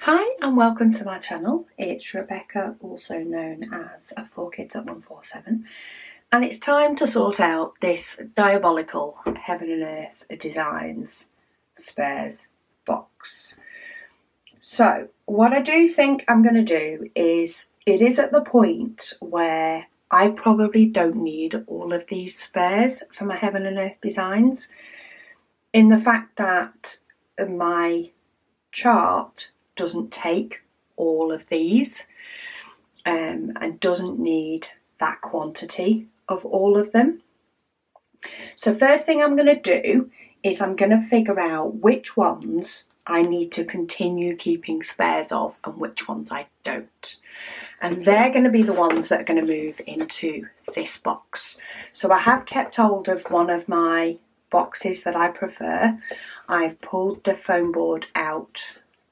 Hi and welcome to my channel. It's Rebecca, also known as 4Kids at 147, and it's time to sort out this diabolical Heaven and Earth Designs spares box. So what I do think I'm going to do is, it is at the point where I probably don't need all of these spares for my Heaven and Earth Designs, in the fact that my chart doesn't take all of these and doesn't need that quantity of all of them. So first thing I'm going to do is I'm going to figure out which ones I need to continue keeping spares of and which ones I don't. And they're going to be the ones that are going to move into this box. So I have kept hold of one of my boxes that I prefer. I've pulled the foam board out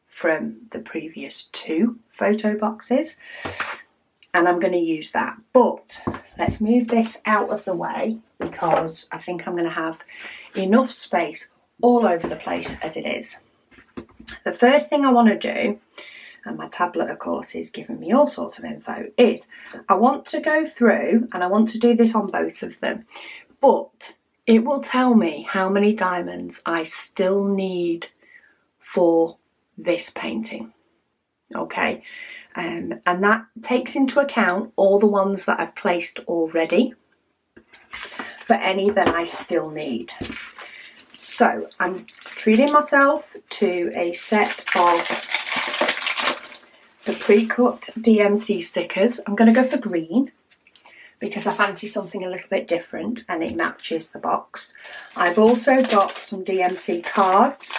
from the previous two photo boxes and I'm going to use that. But let's move this out of the way because I think I'm going to have enough space all over the place as it is. The first thing I want to do, and my tablet of course is giving me all sorts of info, is I want to go through, and I want to do this on both of them, but it will tell me how many diamonds I still need for this painting. Okay, and that takes into account all the ones that I've placed already, but any that I still need. So I'm treating myself to a set of the pre-cut DMC stickers. I'm going to go for green because I fancy something a little bit different and it matches the box. I've also got some DMC cards,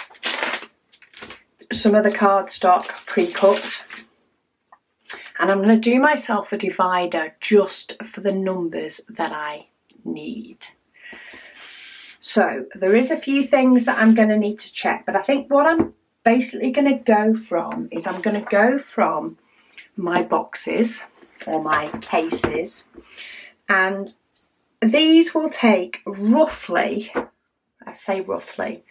some of the cardstock pre-cut, and I'm going to do myself a divider just for the numbers that I need. So there is a few things that I'm going to need to check, but I think what I'm basically going to go from is I'm going to go from my boxes or my cases, and these will take roughly, I say roughly,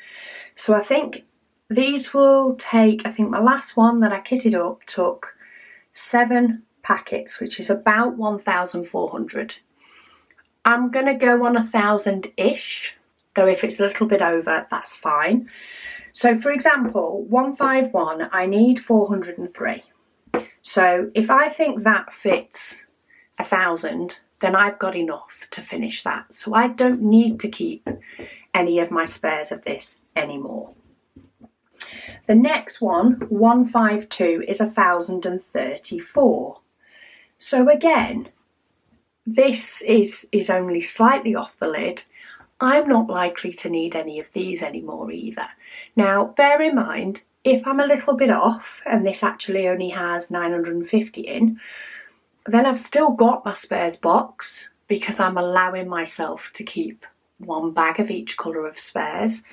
so I think these will take, I think my last one that I kitted up took 7 packets, which is about 1,400. I'm going to go on 1,000-ish, though if it's a little bit over, that's fine. So for example, 151, I need 403. So if I think that fits 1,000, then I've got enough to finish that. So I don't need to keep any of my spares of this anymore. The next one, 152, is 1,034. So again, this is only slightly off the lid. I'm not likely to need any of these anymore either. Now, bear in mind, if I'm a little bit off and this actually only has 950 in, then I've still got my spares box because I'm allowing myself to keep one bag of each colour of spares.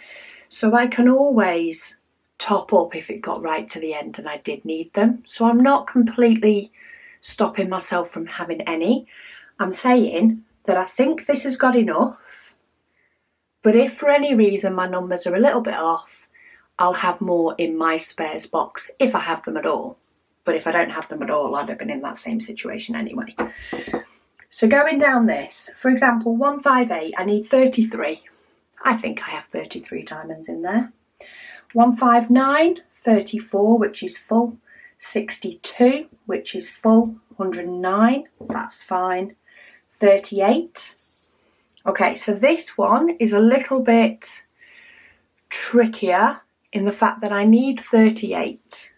So I can always top up if it got right to the end and I did need them. So I'm not completely stopping myself from having any. I'm saying that I think this has got enough, but if for any reason my numbers are a little bit off, I'll have more in my spares box if I have them at all. But if I don't have them at all, I'd have been in that same situation anyway. So going down this, for example, 158, I need 33. I think I have 33 diamonds in there. 159, 34, which is full. 62, which is full. 109, that's fine. 38. Okay, so this one is a little bit trickier in the fact that I need 38.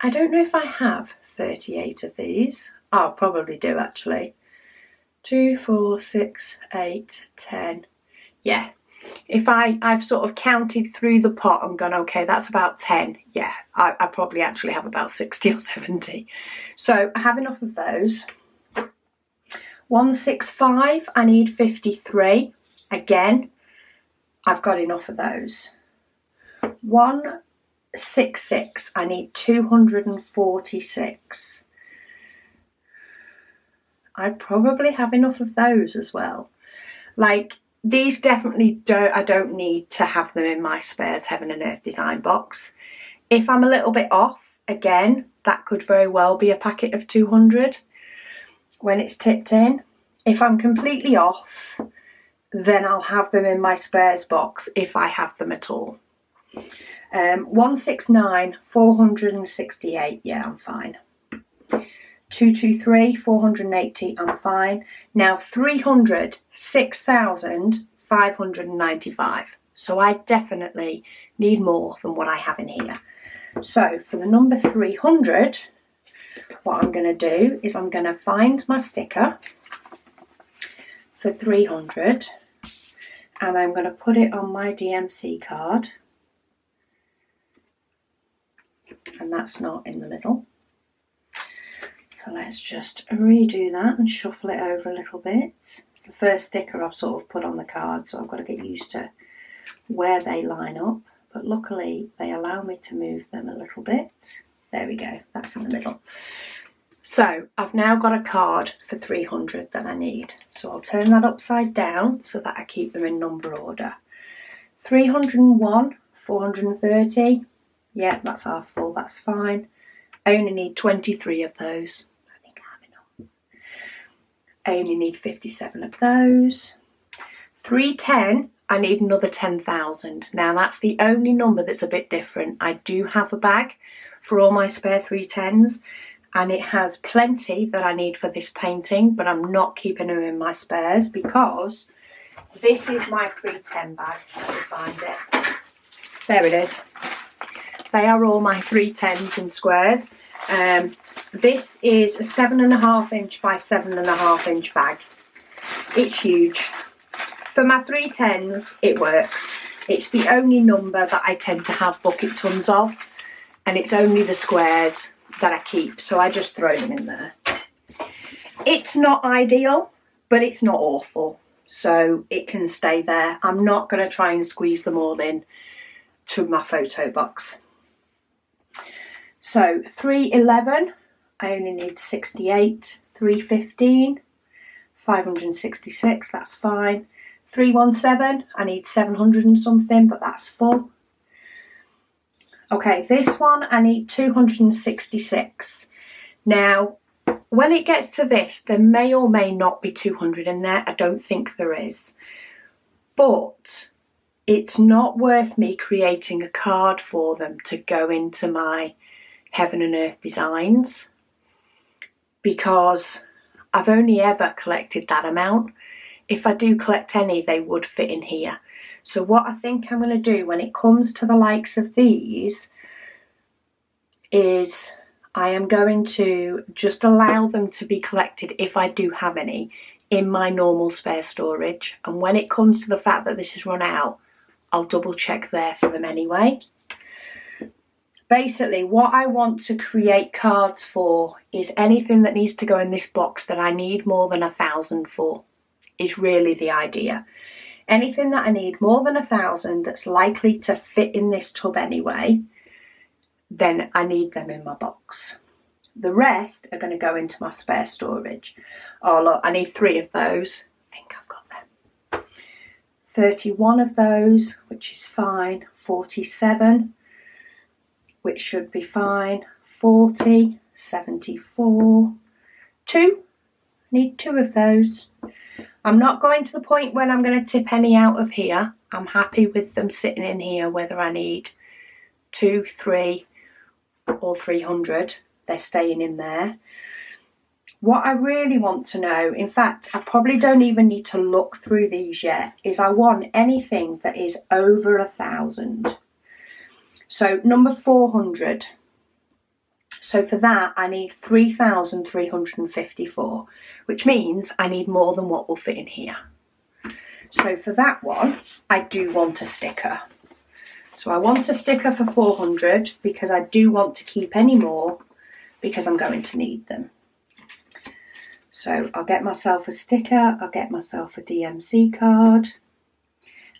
I don't know if I have 38 of these. I'll probably do actually. 2, 4, 6, 8, 10. Yeah. If I've sort of counted through the pot and gone, okay, that's about 10. Yeah, I probably actually have about 60 or 70. So I have enough of those. 165, I need 53. Again, I've got enough of those. 166, I need 246. I probably have enough of those as well. Like, these definitely I don't need to have them in my spares Heaven and Earth design box. If I'm a little bit off, again, that could very well be a packet of 200 when it's tipped in. If I'm completely off, then I'll have them in my spares box if I have them at all. 169, 468, yeah, I'm fine. 223, 480, I'm fine. Now 300, 6,595. So I definitely need more than what I have in here. So for the number 300, what I'm going to do is I'm going to find my sticker for 300 and I'm going to put it on my DMC card, and that's not in the middle. So let's just redo that and shuffle it over a little bit. It's the first sticker I've sort of put on the card, so I've got to get used to where they line up. But luckily they allow me to move them a little bit. There we go, that's in the middle. So I've now got a card for 300 that I need. So I'll turn that upside down so that I keep them in number order. 301, 430. Yeah, that's half full, that's fine. I only need 23 of those. I think I have enough. I only need 57 of those. 310, I need another 10,000. Now that's the only number that's a bit different. I do have a bag for all my spare 310s and it has plenty that I need for this painting, but I'm not keeping them in my spares because this is my 310 bag. Let me find it. There it is. They are all my 310s in squares. This is a 7.5 inch by 7.5 inch bag. It's huge. For my 310s, it works. It's the only number that I tend to have bucket tons of, and it's only the squares that I keep, so I just throw them in there. It's not ideal, but it's not awful, so it can stay there. I'm not going to try and squeeze them all in to my photo box. So 311, I only need 68, 315, 566, that's fine. 317, I need 700 and something, but that's full. Okay, this one I need 266. Now, when it gets to this, there may or may not be 200 in there. I don't think there is. But it's not worth me creating a card for them to go into my Heaven and Earth designs, because I've only ever collected that amount. If I do collect any, they would fit in here. So what I think I'm going to do when it comes to the likes of these is I am going to just allow them to be collected, if I do have any, in my normal spare storage. And when it comes to the fact that this has run out, I'll double check there for them anyway. Basically, what I want to create cards for is anything that needs to go in this box that I need more than 1,000 for, is really the idea. Anything that I need more than 1,000 that's likely to fit in this tub anyway, then I need them in my box. The rest are going to go into my spare storage. Oh look, I need 3 of those. I think I've got them. 31 of those, which is fine. 47, which should be fine. 40, 74, 2. Need 2 of those. I'm not going to the point when I'm going to tip any out of here. I'm happy with them sitting in here, whether I need 2, 3 or 300. They're staying in there. What I really want to know, in fact, I probably don't even need to look through these yet, is I want anything that is over 1,000. So number 400. So for that, I need 3,354, which means I need more than what will fit in here. So for that one, I do want a sticker. So I want a sticker for 400 because I do want to keep any more because I'm going to need them. So I'll get myself a sticker, I'll get myself a DMC card.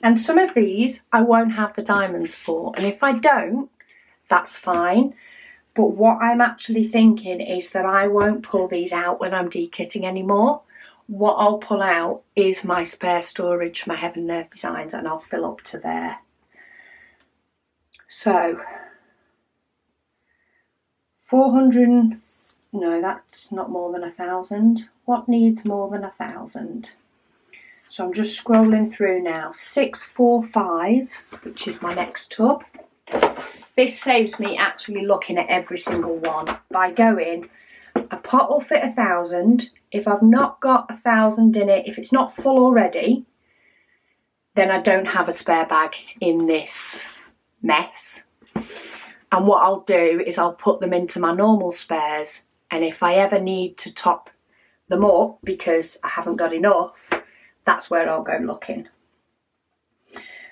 And some of these I won't have the diamonds for, and if I don't, that's fine. But what I'm actually thinking is that I won't pull these out when I'm dekitting anymore. What I'll pull out is my spare storage for my Heaven and Earth designs, and I'll fill up to there. So 400, no, that's not more than 1,000. What needs more than 1,000? So I'm just scrolling through now. 645, which is my next tub. This saves me actually looking at every single one by going, a pot will fit 1,000. If I've not got 1,000 in it, if it's not full already, then I don't have a spare bag in this mess. And what I'll do is I'll put them into my normal spares, and if I ever need to top them up because I haven't got enough, that's where I'll go looking.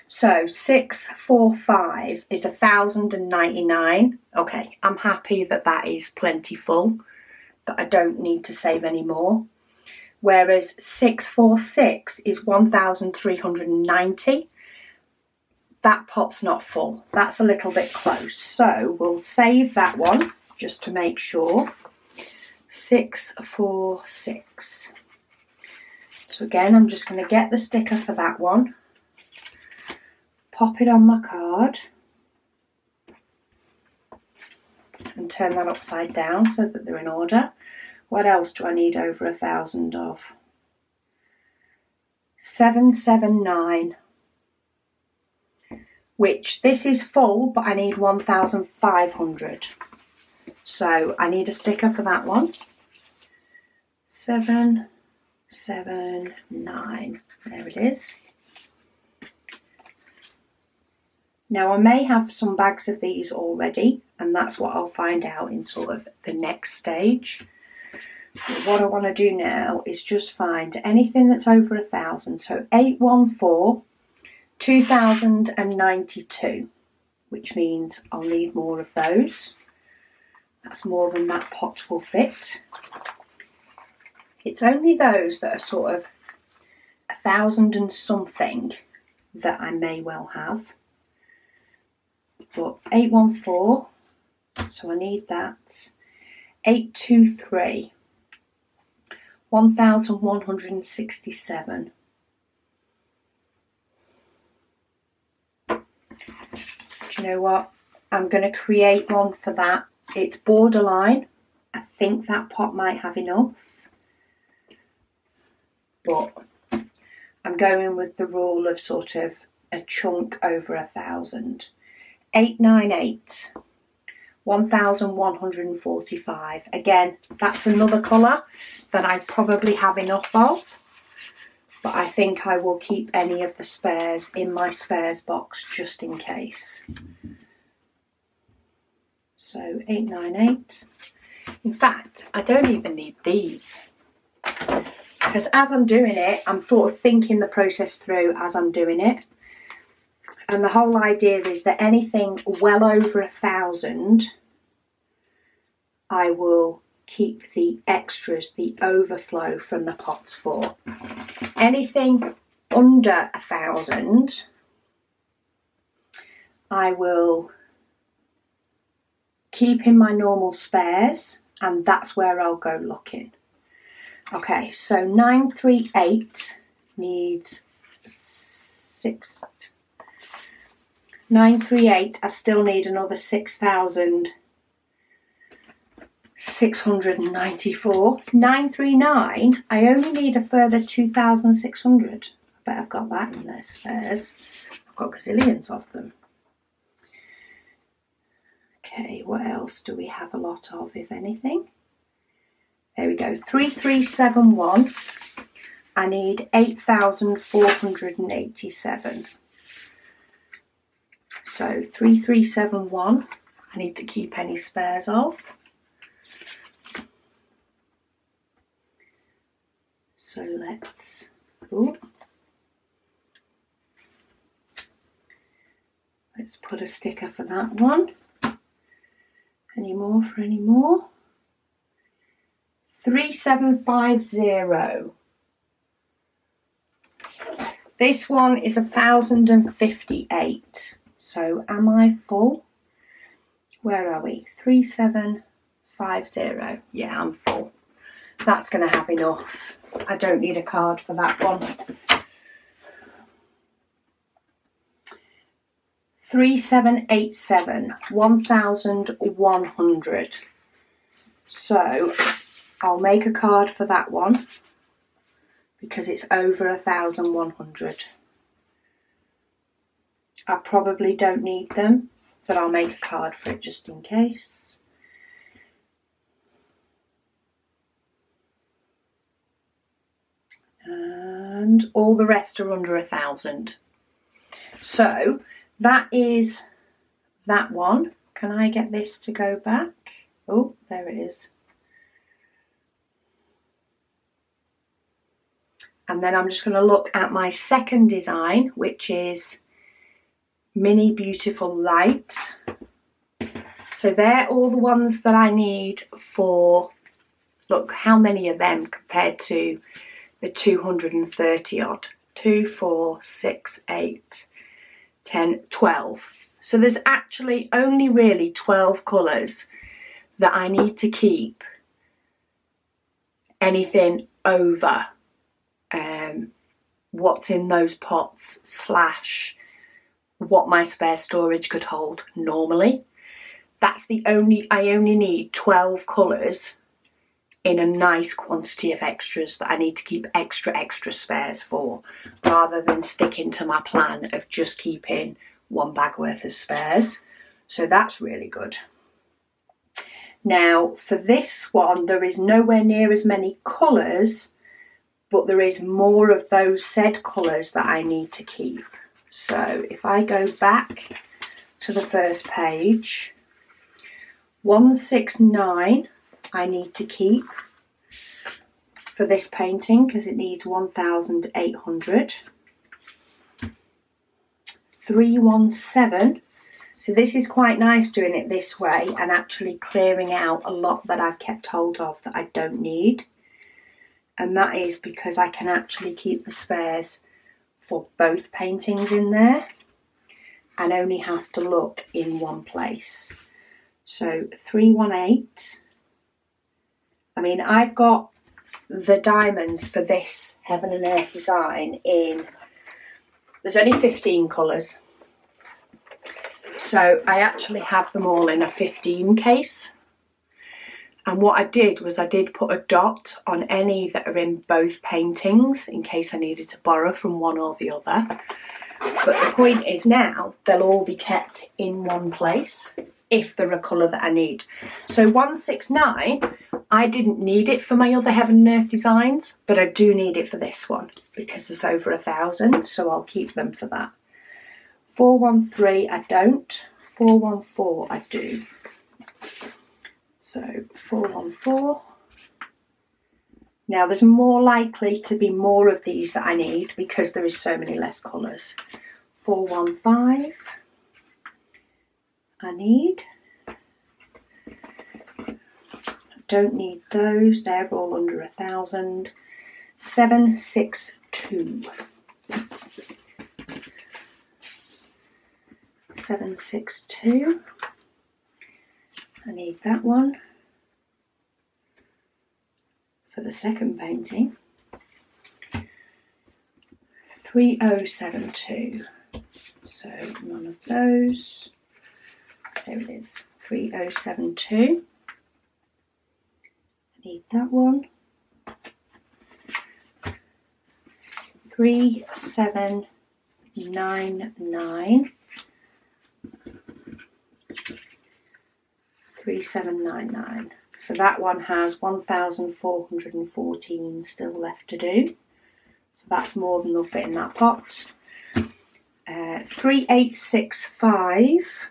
So 645 is 1,099. Okay, I'm happy that that is plenty full, that I don't need to save any more. Whereas 646 is 1,390. That pot's not full. That's a little bit close. So we'll save that one just to make sure. 646. So again, I'm just going to get the sticker for that one. Pop it on my card. And turn that upside down so that they're in order. What else do I need over 1,000 of? 779. Which this is full, but I need 1,500. So I need a sticker for that one. 779. There it is. Now I may have some bags of these already, and that's what I'll find out in sort of the next stage. But what I want to do now is just find anything that's over 1,000. So 814, 2,092, which means I'll need more of those. That's more than that pot will fit. It's only those that are sort of 1,000 and something that I may well have. But 814, so I need that. 823, 1,167. Do you know what? I'm going to create one for that. It's borderline. I think that pot might have enough. But I'm going with the rule of sort of a chunk over 1,000. 898, 1,145. Again, that's another colour that I probably have enough of, but I think I will keep any of the spares in my spares box just in case. So 898. In fact, I don't even need these, because as I'm doing it, I'm sort of thinking the process through as I'm doing it. And the whole idea is that anything well over 1,000, I will keep the extras, the overflow from the pots for. Anything under 1,000, I will keep in my normal spares, and that's where I'll go looking. Okay, so 938 needs 6. 938, I still need another 6,694. 939, I only need a further 2,600. I bet I've got that in their spares. I've got gazillions of them. Okay, what else do we have a lot of, if anything? There we go, 3371. I need 8,487. So 3371, I need to keep any spares of. So let's put a sticker for that one. Any more for any more? 3750. This one is 1,058. So am I full? Where are we? 3750. Yeah, I'm full. That's going to have enough. I don't need a card for that one. 3787, 1,100. So I'll make a card for that one because it's over 1,100. I probably don't need them, but I'll make a card for it just in case. And all the rest are under 1,000. So that is that one. Can I get this to go back? Oh, there it is. And then I'm just going to look at my second design, which is Mini Beautiful Light. So they're all the ones that I need for, look, how many of them compared to the 230 odd? 2, 4, 6, 8, 10, 12. So there's actually only really 12 colours that I need to keep anything over what's in those pots / what my spare storage could hold normally. That's I only need 12 colours in a nice quantity of extras that I need to keep extra spares for, rather than sticking to my plan of just keeping one bag worth of spares. So that's really good. Now for this one, there is nowhere near as many colours, but there is more of those said colours that I need to keep. So if I go back to the first page, 169 I need to keep for this painting because it needs 1,800. 317, so this is quite nice doing it this way and actually clearing out a lot that I've kept hold of that I don't need. And that is because I can actually keep the spares for both paintings in there and only have to look in one place. So 318. I mean, I've got the diamonds for this Heaven and Earth design in, there's only 15 colours. So I actually have them all in a 15 case. And what I did was I did put a dot on any that are in both paintings in case I needed to borrow from one or the other. But the point is now they'll all be kept in one place if they're a colour that I need. So 169, I didn't need it for my other Heaven and Earth designs, but I do need it for this one because there's over 1,000, so I'll keep them for that. 413 I don't, 414 I do. So 414. Now there's more likely to be more of these that I need because there is so many less colours. 415 I need. I don't need those, they're all under 1,000. 762. 762. I need that one for the second painting. 3072. So none of those. There it is. 3072. I need that one. 3799. 3799. So that one has 1,414 still left to do. So that's more than they'll fit in that pot. 3865,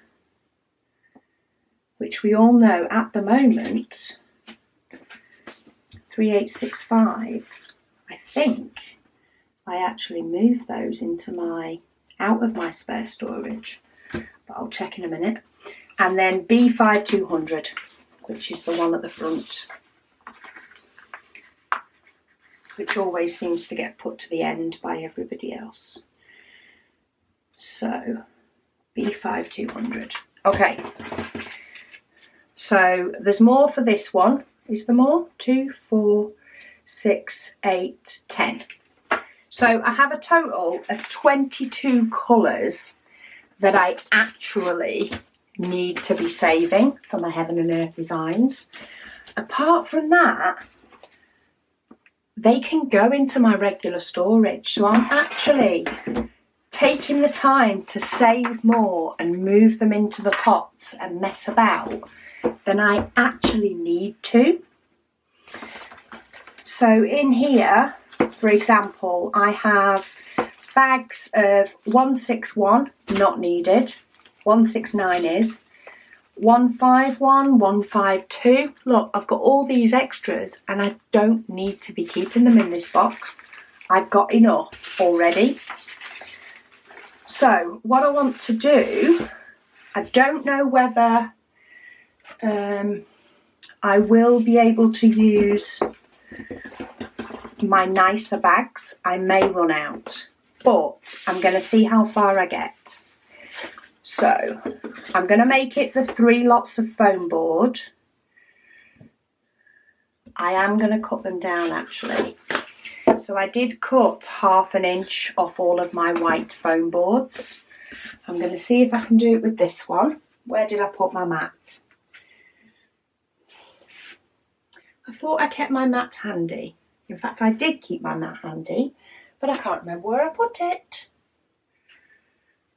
which we all know at the moment, 3865, I think I actually moved those into out of my spare storage, but I'll check in a minute. And then B5200, which is the one at the front, which always seems to get put to the end by everybody else. So B5200. Okay, so there's more for this one. Is there more? 2, 4, 6, 8, 10. So I have a total of 22 colours that I actually need to be saving for my Heaven and Earth designs. apart from that, they can go into my regular storage. So I'm actually taking the time to save more and move them into the pots and mess about than I actually need to. So in here, for example, I have bags of 161, not needed, 169 is, 151, 152. Look, I've got all these extras and I don't need to be keeping them in this box. I've got enough already. So what I want to do, I don't know whether I will be able to use my nicer bags. I may run out, but I'm going to see how far I get. So I'm going to make it the 3 lots of foam board. I am going to cut them down actually. So I did cut 1/2 inch off all of my white foam boards. I'm going to see if I can do it with this one. Where did I put my mat? I thought I kept my mat handy. In fact, I did keep my mat handy, but I can't remember where I put it.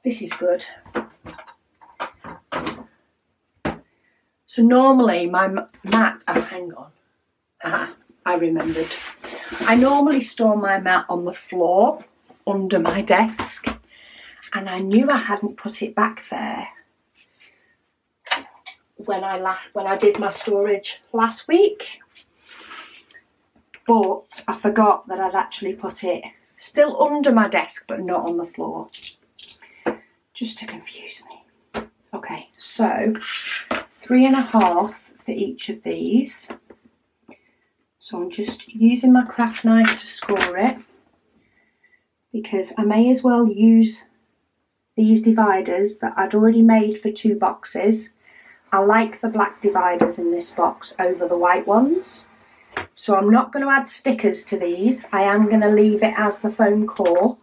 This is good. So normally my mat, oh hang on, I remembered. I normally store my mat on the floor under my desk, and I knew I hadn't put it back there when I did my storage last week, but I forgot that I'd actually put it still under my desk but not on the floor, just to confuse me. Okay, so 3.5 for each of these. So I'm just using my craft knife to score it, because I may as well use these dividers that I'd already made for 2 boxes. I like the black dividers in this box over the white ones. So I'm not going to add stickers to these. I am going to leave it as the foam core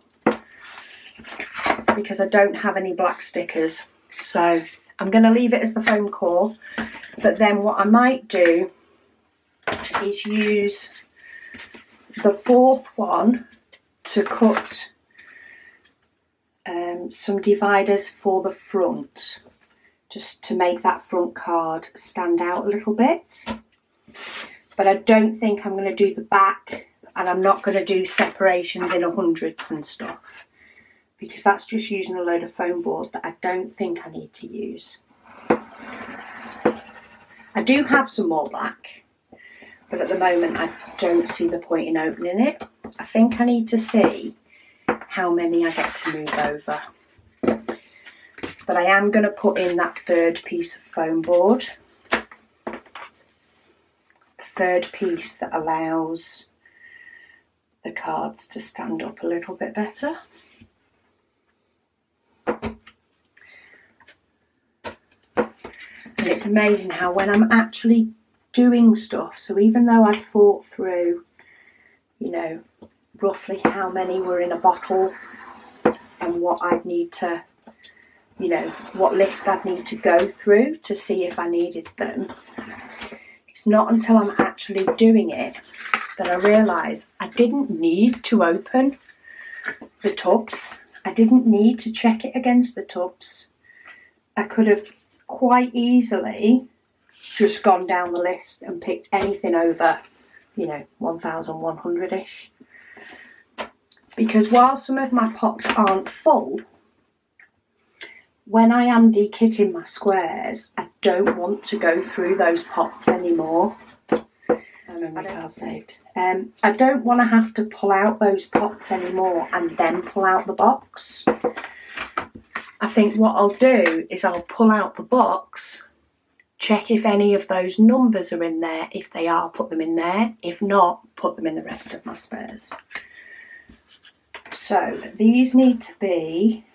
because I don't have any black stickers. So I'm going to leave it as the foam core. But then what I might do is use the 4th one to cut some dividers for the front, just to make that front card stand out a little bit. But I don't think I'm going to do the back, and I'm not going to do separations in 100s and stuff, because that's just using a load of foam board that I don't think I need to use. I do have some more black, but at the moment I don't see the point in opening it. I think I need to see how many I get to move over. But I am going to put in that 3rd piece of foam board. 3rd piece that allows the cards to stand up a little bit better. And it's amazing how when I'm actually doing stuff, so even though I'd thought through, you know, roughly how many were in a bottle and what I'd need to, you know, what list I'd need to go through to see if I needed them, it's not until I'm actually doing it that I realise I didn't need to open the tubs. I didn't need to check it against the tubs. I could have quite easily just gone down the list and picked anything over, you know, 1,100-ish. Because while some of my pots aren't full, when I am dekitting my squares, I don't want to go through those pots anymore. I don't want to have to pull out those pots anymore and then pull out the box. I think what I'll do is I'll pull out the box, check if any of those numbers are in there. If they are, put them in there. If not, put them in the rest of my spares. So these need to be,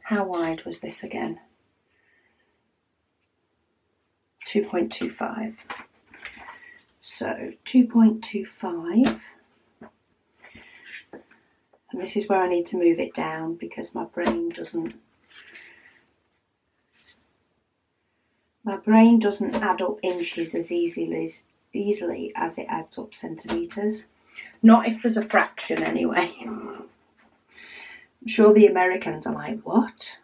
how wide was this again? 2.25. So 2.25. And this is where I need to move it down because my brain doesn't My brain doesn't add up inches as easily as it adds up centimetres. Not if there's a fraction anyway. I'm sure the Americans are like, what?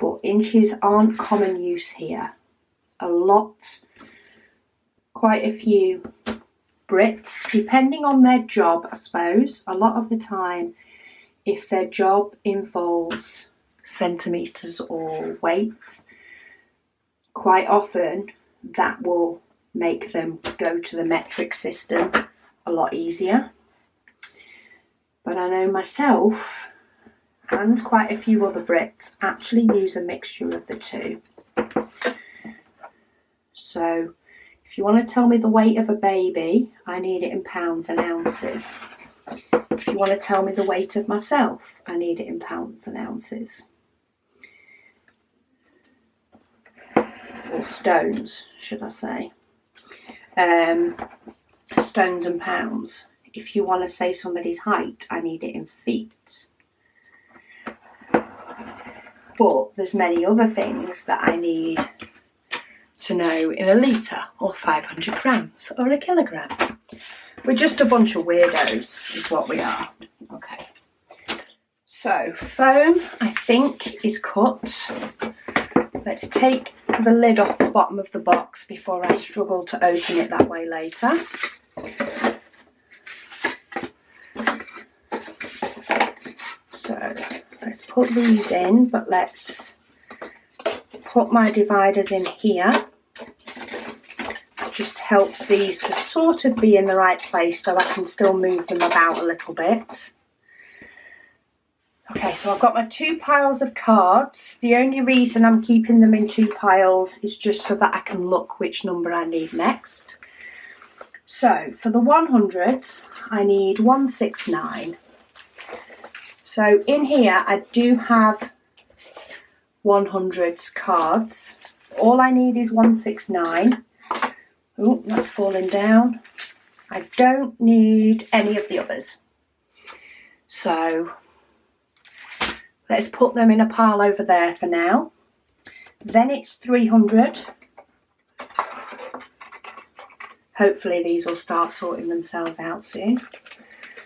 But inches aren't common use here. Quite a few Brits, depending on their job, I suppose, a lot of the time, if their job involves centimetres or weights, quite often that will make them go to the metric system a lot easier. But I know myself and quite a few other Brits actually use a mixture of the two. So if you want to tell me the weight of a baby, I need it in pounds and ounces. If you want to tell me the weight of myself, I need it in pounds and ounces. Or stones, should I say. Stones and pounds. If you want to say somebody's height, I need it in feet. But there's many other things that I need to know in a litre or 500 grams or a kilogram. We're just a bunch of weirdos is what we are. Okay. So foam, I think, is cut. Let's take the lid off the bottom of the box before I struggle to open it that way later. So let's put these in, but let's put my dividers in here. It just helps these to sort of be in the right place so I can still move them about a little bit. Okay, so I've got my 2 piles of cards. The only reason I'm keeping them in 2 piles is just so that I can look which number I need next. So for the 100s, I need 169. So in here, I do have 100s cards. All I need is 169. Oh, that's falling down. I don't need any of the others. So let's put them in a pile over there for now. Then it's 300. Hopefully these will start sorting themselves out soon.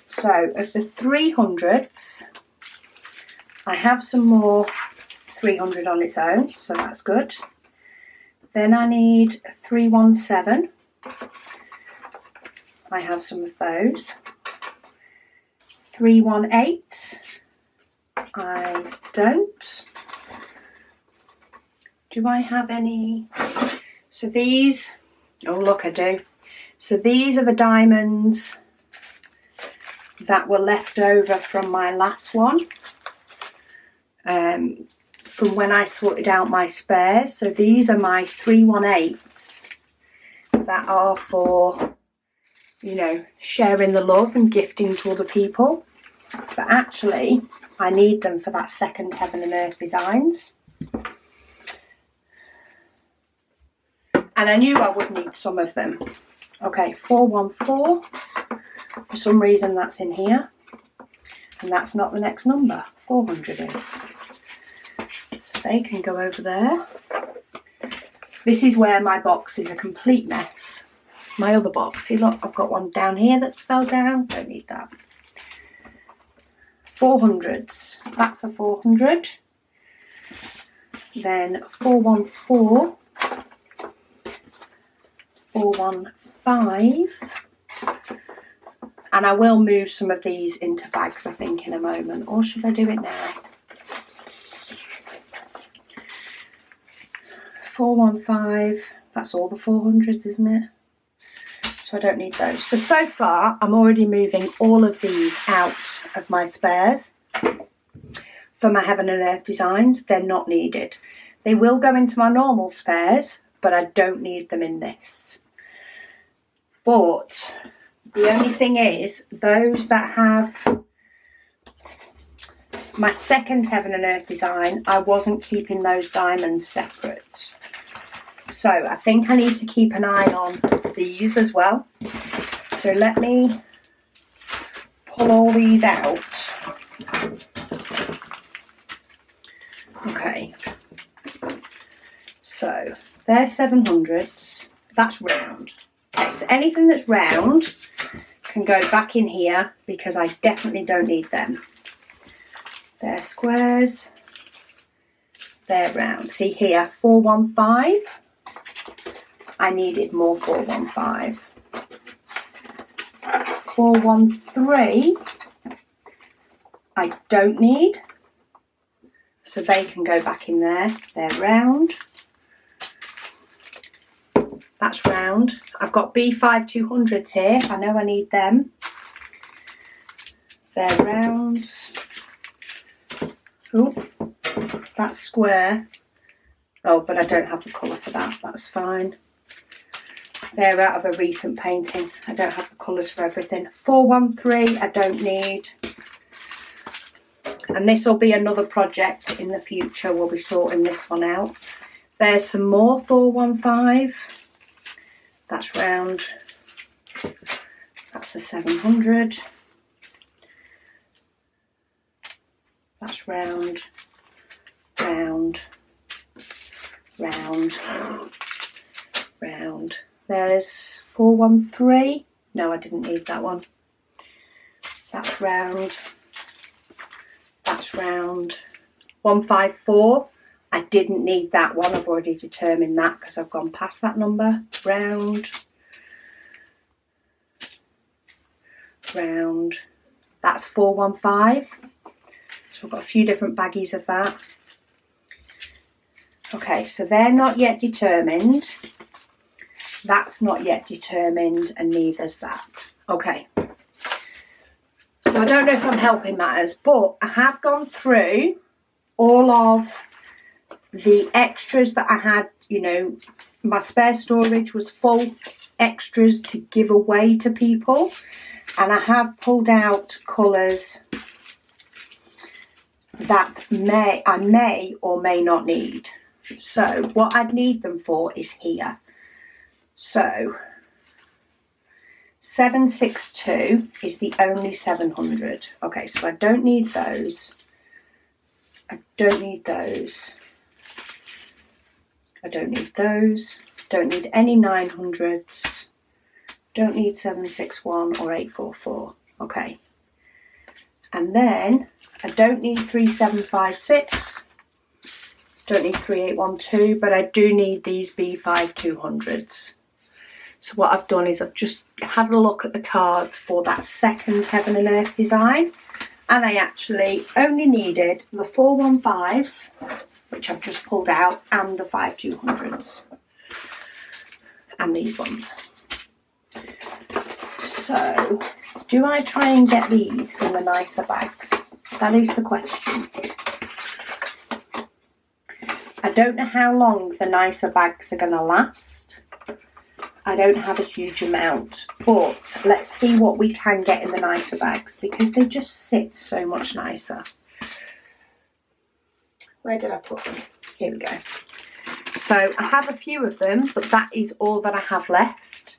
So of the 300s, I have some more 300 on its own, so that's good. Then I need 317. I have some of those. 318. I don't. Do I have any? So these, oh look, I do. So these are the diamonds that were left over from my last one. From when I sorted out my spares. So these are my 318s that are for, you know, sharing the love and gifting to other people. But actually, I need them for that second Heaven and Earth Designs. And I knew I would need some of them. Okay, 414. For some reason that's in here. And that's not the next number. 400 is. So they can go over there. This is where my box is a complete mess. My other box, see look, I've got one down here that's fell down. Don't need that. 400s, that's a 400. Then 414, 415. And I will move some of these into bags, I think, in a moment. Or should I do it now? 415, that's all the 400s, isn't it? So I don't need those. So far, I'm already moving all of these out of my spares. For my Heaven and Earth Designs, they're not needed. They will go into my normal spares, but I don't need them in this. But the only thing is, those that have my second Heaven and Earth Design, I wasn't keeping those diamonds separate. So I think I need to keep an eye on these as well. So let me pull all these out. Okay. So They're 700s. That's round. Okay, so anything that's round can go back in here because I definitely don't need them. They're squares. They're round. See here, 415. I needed more 415. 413. I don't need. So they can go back in there. They're round. That's round. I've got B5 200s here. I know I need them. They're rounds. Oh, that's square. Oh, but I don't have the colour for that. That's fine. They're out of a recent painting. I don't have the colours for everything. 413 I don't need. And this will be another project in the future. We'll be sorting this one out. There's some more 415. That's round. That's a 700. That's round, round, round, round. There's 413. No, I didn't need that one. That's round. That's round. 154. I didn't need that one. I've already determined that because I've gone past that number. Round. Round. That's 415. So I've got a few different baggies of that. Okay, so they're not yet determined. That's not yet determined, and neither's that. Okay. So I don't know if I'm helping matters, but I have gone through all of the extras that I had. You know, my spare storage was full extras to give away to people, and I have pulled out colours that I may or may not need. So what I'd need them for is here. So 762 is the only 700. Okay, so I don't need those. I don't need those. I don't need those. Don't need any 900s. Don't need 761 or 844. Okay. And then I don't need 3756. Don't need 3812, but I do need these B5 200s. So what I've done is I've just had a look at the cards for that second Heaven and Earth design, and I actually only needed the 415s, which I've just pulled out, and the 5200s, and these ones. So do I try and get these in the nicer bags? That is the question. I don't know how long the nicer bags are going to last. I don't have a huge amount, but let's see what we can get in the nicer bags because they just sit so much nicer. Where did I put them? Here we go. So I have a few of them, but that is all that I have left.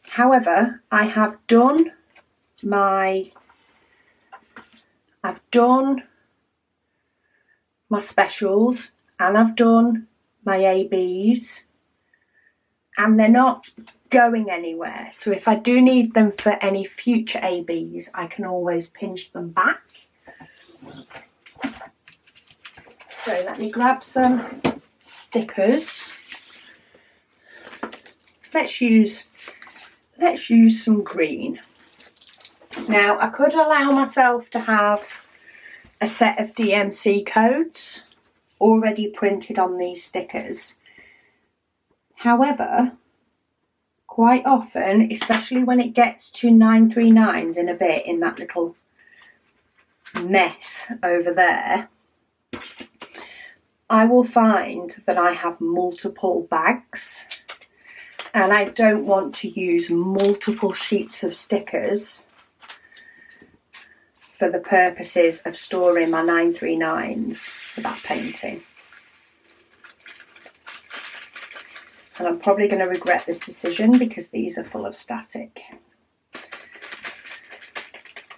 However, I have done my specials, and I've done my ABs, and they're not going anywhere. So if I do need them for any future ABs, I can always pinch them back. So let me grab some stickers. Let's use some green. Now I could allow myself to have a set of DMC codes already printed on these stickers. However, quite often, especially when it gets to 939s in a bit, in that little mess over there, I will find that I have multiple bags, and I don't want to use multiple sheets of stickers for the purposes of storing my 939s for that painting. And I'm probably going to regret this decision because these are full of static.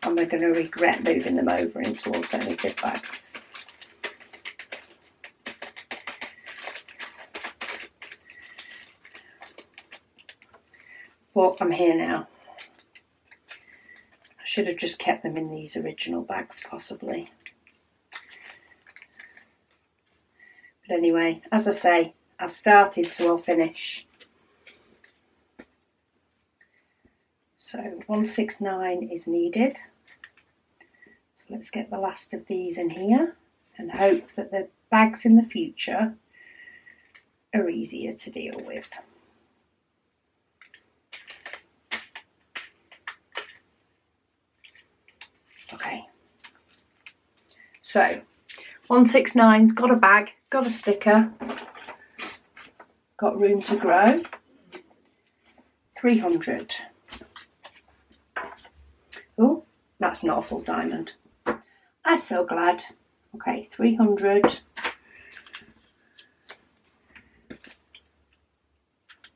And we're going to regret moving them over into alternative bags. But I'm here now. I should have just kept them in these original bags possibly. But anyway, as I say, I've started, so I'll finish. So 169 is needed. So let's get the last of these in here and hope that the bags in the future are easier to deal with. Okay, so 169's got a bag, got a sticker, got room to grow. 300. Oh, that's not a full diamond. I'm so glad. Okay, 300.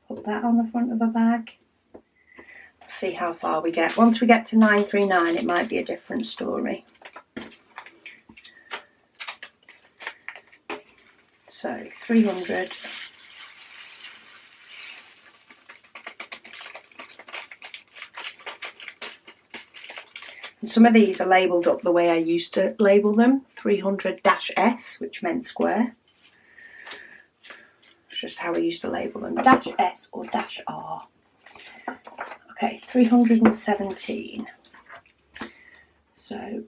Put that on the front of the bag. Let's see how far we get. Once we get to 939, it might be a different story. So 300. And some of these are labelled up the way I used to label them, 300-S, which meant square. It's just how I used to label them, -S or -R. Okay, 317. So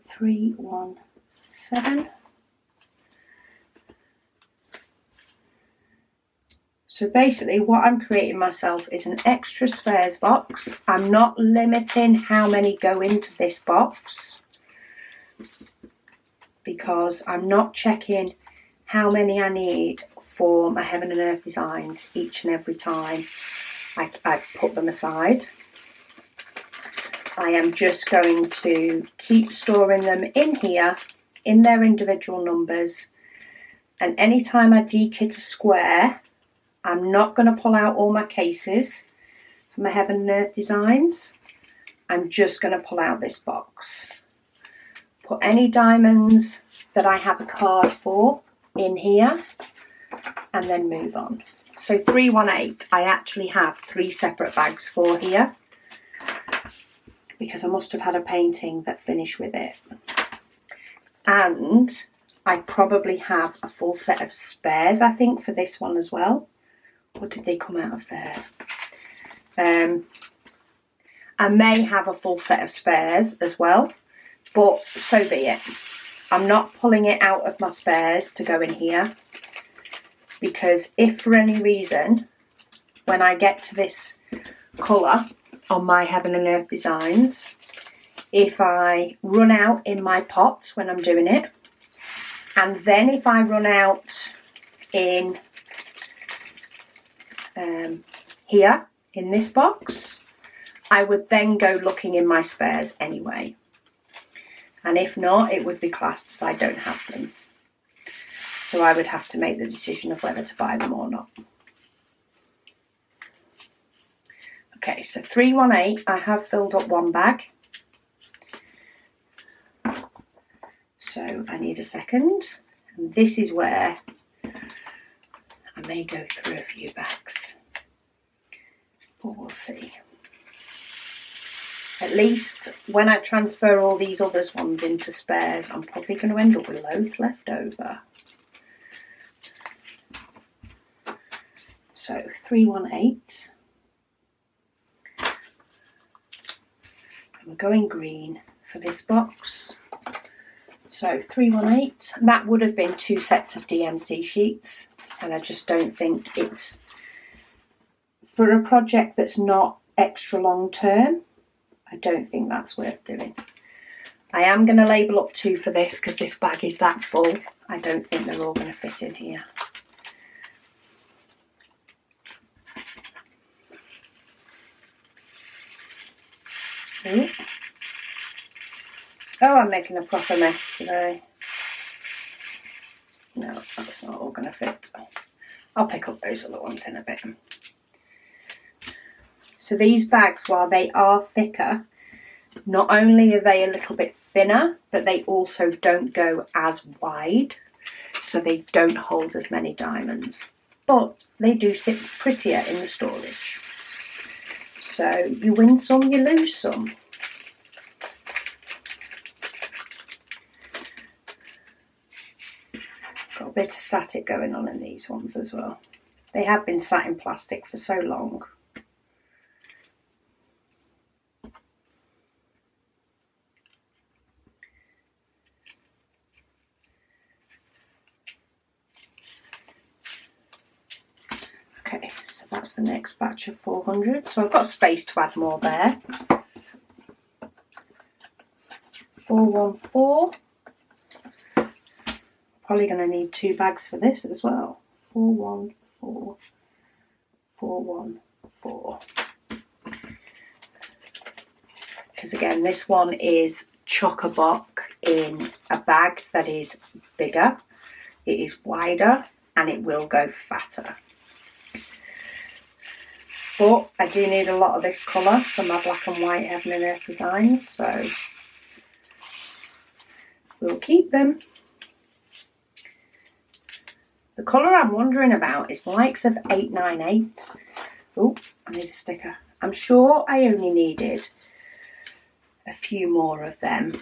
317. So basically what I'm creating myself is an extra spares box. I'm not limiting how many go into this box because I'm not checking how many I need for my Heaven and Earth designs each and every time I put them aside. I am just going to keep storing them in here in their individual numbers, and anytime I dekit a square, I'm not going to pull out all my cases for my Heaven and Earth designs. I'm just going to pull out this box. Put any diamonds that I have a card for in here and then move on. So 318, I actually have 3 separate bags for here because I must have had a painting that finished with it. And I probably have a full set of spares, I think, for this one as well. What did they come out of there? I may have a full set of spares as well, but so be it. I'm not pulling it out of my spares to go in here because if for any reason, when I get to this colour on my Heaven and Earth designs, if I run out in my pots when I'm doing it, and then if I run out in here in this box, I would then go looking in my spares anyway, and if not, it would be classed as I don't have them, so I would have to make the decision of whether to buy them or not. Okay, so 318, I have filled up one bag, so I need a second, and this is where I may go through a few bags, but we'll see. At least when I transfer all these other ones into spares, I'm probably going to end up with loads left over. So 318. And we're going green for this box. So 318. That would have been 2 sets of DMC sheets. And I just don't think it's, for a project that's not extra long term, I don't think that's worth doing. I am going to label up 2 for this because this bag is that full. I don't think they're all going to fit in here. Ooh. Oh, I'm making a proper mess today. No, that's not all going to fit. I'll pick up those other ones in a bit. So these bags, while they are thicker, not only are they a little bit thinner, but they also don't go as wide, so they don't hold as many diamonds. But they do sit prettier in the storage. So you win some, you lose some. Got a bit of static going on in these ones as well. They have been sat in plastic for so long. Okay, so that's the next batch of 400. So I've got space to add more there. 414. Probably going to need 2 bags for this as well. 414. 414. Because again, this one is chock-a-block in a bag that is bigger, it is wider, and it will go fatter. But I do need a lot of this colour for my black and white Heaven and Earth designs, so we'll keep them. The colour I'm wondering about is the likes of 898. Oh, I need a sticker. I'm sure I only needed a few more of them.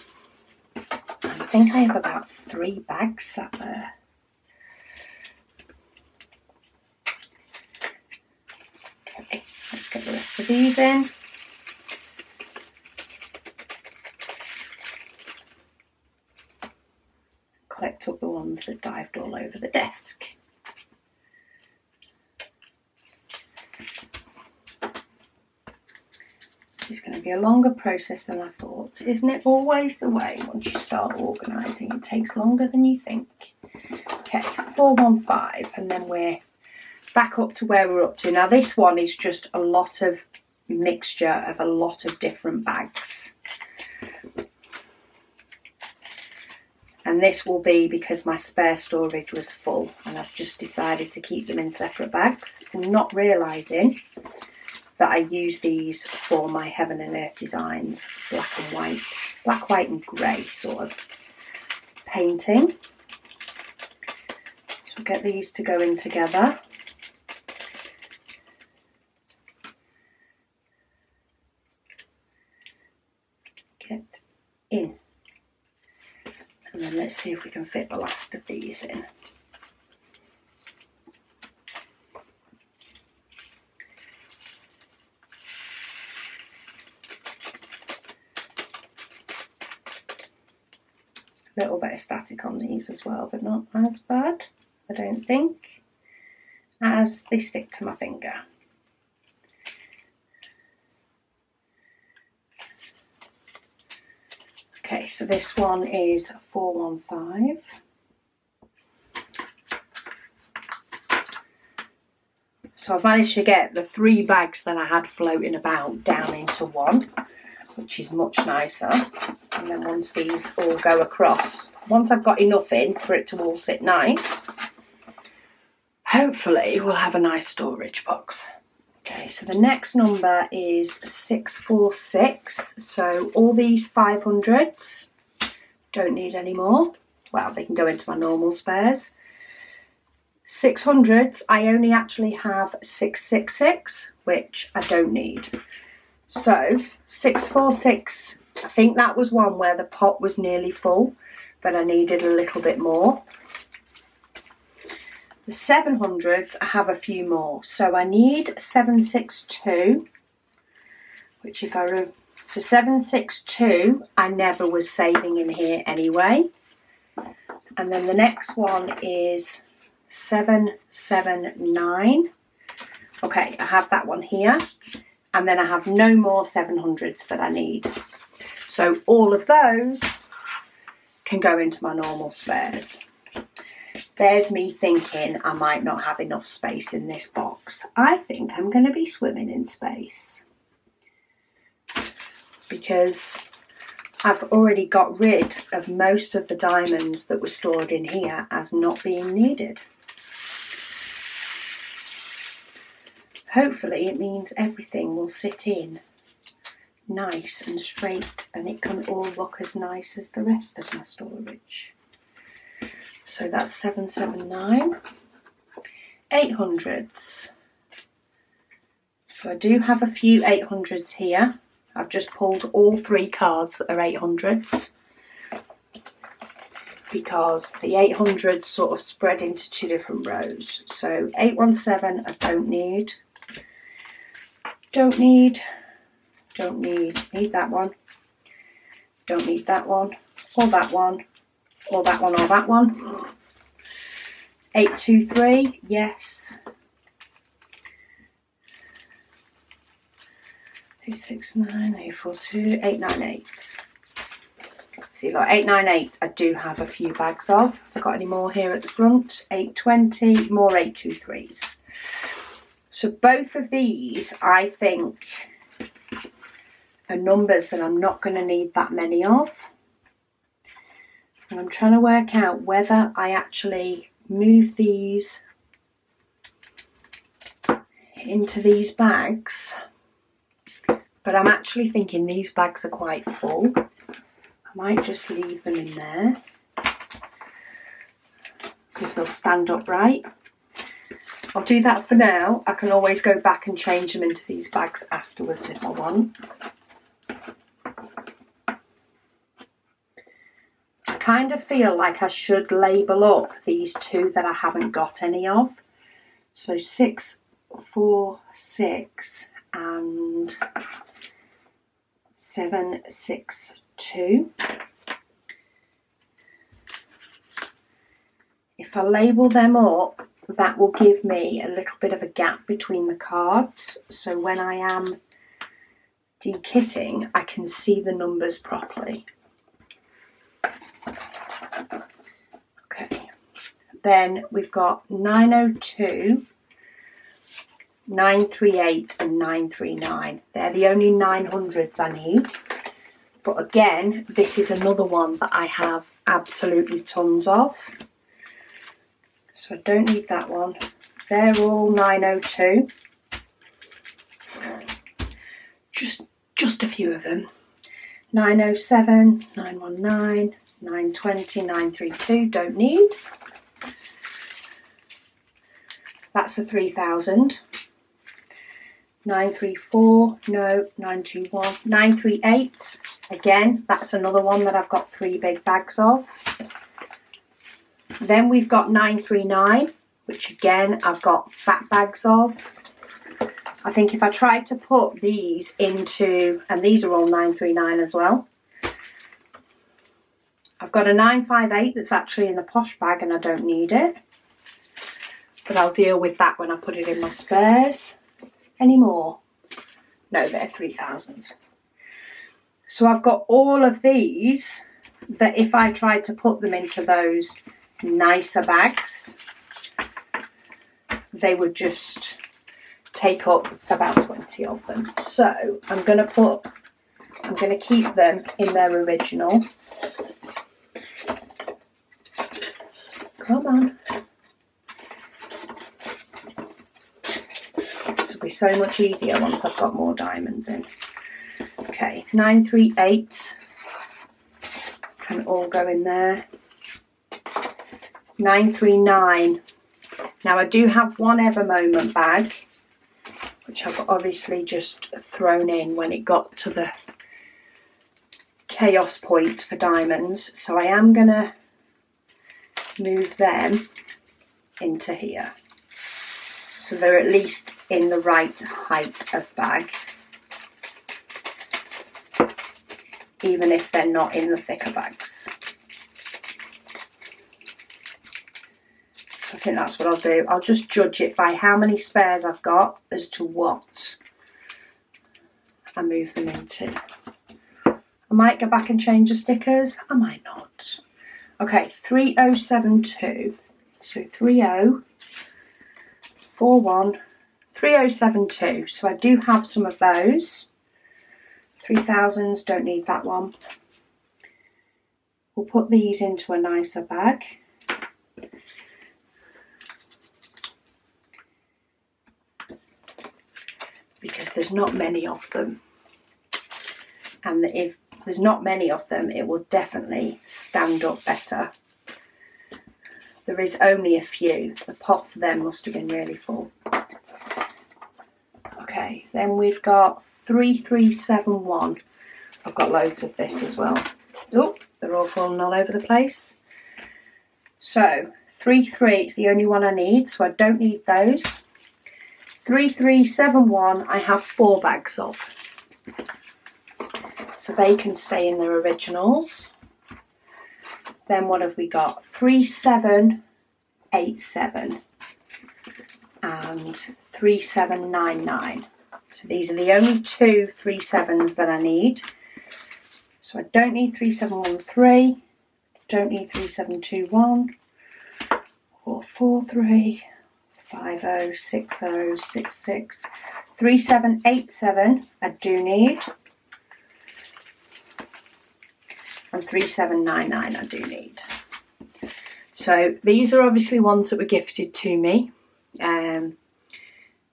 I think I have about 3 bags sat there. Okay, let's get the rest of these in. Collect up the ones that dived all over the desk. It's going to be a longer process than I thought. Isn't it always the way once you start organising? It takes longer than you think. Okay, 415, and then we're back up to where we're up to. Now this one is just a lot of mixture of a lot of different bags. And this will be because my spare storage was full and I've just decided to keep them in separate bags, and not realising that I use these for my Heaven and Earth designs, black and white, black, white and grey sort of painting. So we'll get these to go in together. Get in. And then let's see if we can fit the last of these in. A little bit of static on these as well, but not as bad, I don't think, as they stick to my finger. Okay, so this one is 415. So I've managed to get the 3 bags that I had floating about down into one, which is much nicer. And then once these all go across, once I've got enough in for it to all sit nice, hopefully we'll have a nice storage box. Okay, so the next number is 646. So all these 500s, don't need any more. Well, they can go into my normal spares. 600s, I only actually have 666, which I don't need. So 646, I think that was one where the pot was nearly full, but I needed a little bit more. The 700s, I have a few more. So I need 762, which if I so 762, I never was saving in here anyway. And then the next one is 779. Okay, I have that one here. And then I have no more 700s that I need. So all of those can go into my normal spares. There's me thinking I might not have enough space in this box. I think I'm going to be swimming in space, because I've already got rid of most of the diamonds that were stored in here as not being needed. Hopefully it means everything will sit in nice and straight and it can all look as nice as the rest of my storage. So that's 779. 800s. So I do have a few 800s here. I've just pulled all 3 cards that are 800s because the 800s sort of spread into 2 different rows. So 817 I don't need. Don't need that one. Don't need that one, or that one, or that one, or that one. 823, yes. 869, 842, 898. See, like 898, I do have a few bags of. Have I got any more here at the front? 820, more 823s. So both of these, I think, are numbers that I'm not going to need that many of. And I'm trying to work out whether I actually move these into these bags. But I'm actually thinking these bags are quite full. I might just leave them in there because they'll stand upright. I'll do that for now. I can always go back and change them into these bags afterwards if I want. I kind of feel like I should label up these 2 that I haven't got any of. So 646 and 762. If I label them up, that will give me a little bit of a gap between the cards. So when I am dekitting, I can see the numbers properly. Okay. Then we've got 902, 938 and 939. They're the only 900s I need. But again, this is another one that I have absolutely tons of. So I don't need that one. They're all 902. Just a few of them. 907, 919, 920, 932, don't need. That's a 3000. 934, no. 921, 938. Again, that's another one that I've got 3 big bags of. Then we've got 939, which again I've got fat bags of. I think if I tried to put these into, and these are all 939 as well. I've got a 958 that's actually in a posh bag and I don't need it. But I'll deal with that when I put it in my spares. Any more? No, they're 3000s. So I've got all of these that if I tried to put them into those nicer bags, they would just take up about 20 of them. So I'm going to keep them in their original. Come on. This will be so much easier once I've got more diamonds in. Okay, 938 can all go in there. 939. Now I do have one Ever Moment bag, which I've obviously just thrown in when it got to the chaos point for diamonds. So I am going to move them into here. So they're at least in the right height of bag, even if they're not in the thicker bags. I think that's what I'll do. I'll just judge it by how many spares I've got as to what I move them into. I might go back and change the stickers. I might not. Okay, 3072. So 3041, 3072. So I do have some of those. 3000s, don't need that one. We'll put these into a nicer bag. Because there's not many of them. And if there's not many of them, it will definitely stand up better. There is only a few. The pot for them must have been really full. Okay, Then we've got 3371. I've got loads of this as well. Oh, they're all falling all over the place. So 33, it's the only one I need, so I don't need those. 3371, I have 4 bags of. So they can stay in their originals. Then what have we got? 3787 and 3799. So these are the only 2 37s that I need. So I don't need 3713, don't need 3721, or 43, 50, 60, 66, 3787 I do need. And 3799 I do need. So these are obviously ones that were gifted to me,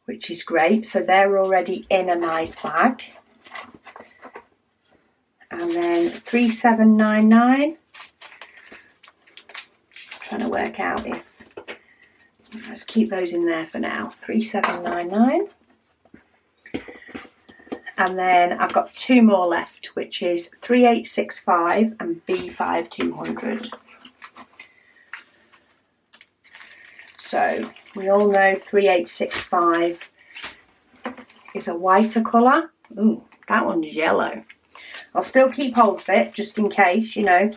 which is great. So they're already in a nice bag. And then 3799. Trying to work out if, let's keep those in there for now. 3799. And then I've got 2 more left, which is 3865 and B5200. So we all know 3865 is a whiter colour. Ooh, that one's yellow. I'll still keep hold of it just in case, you know,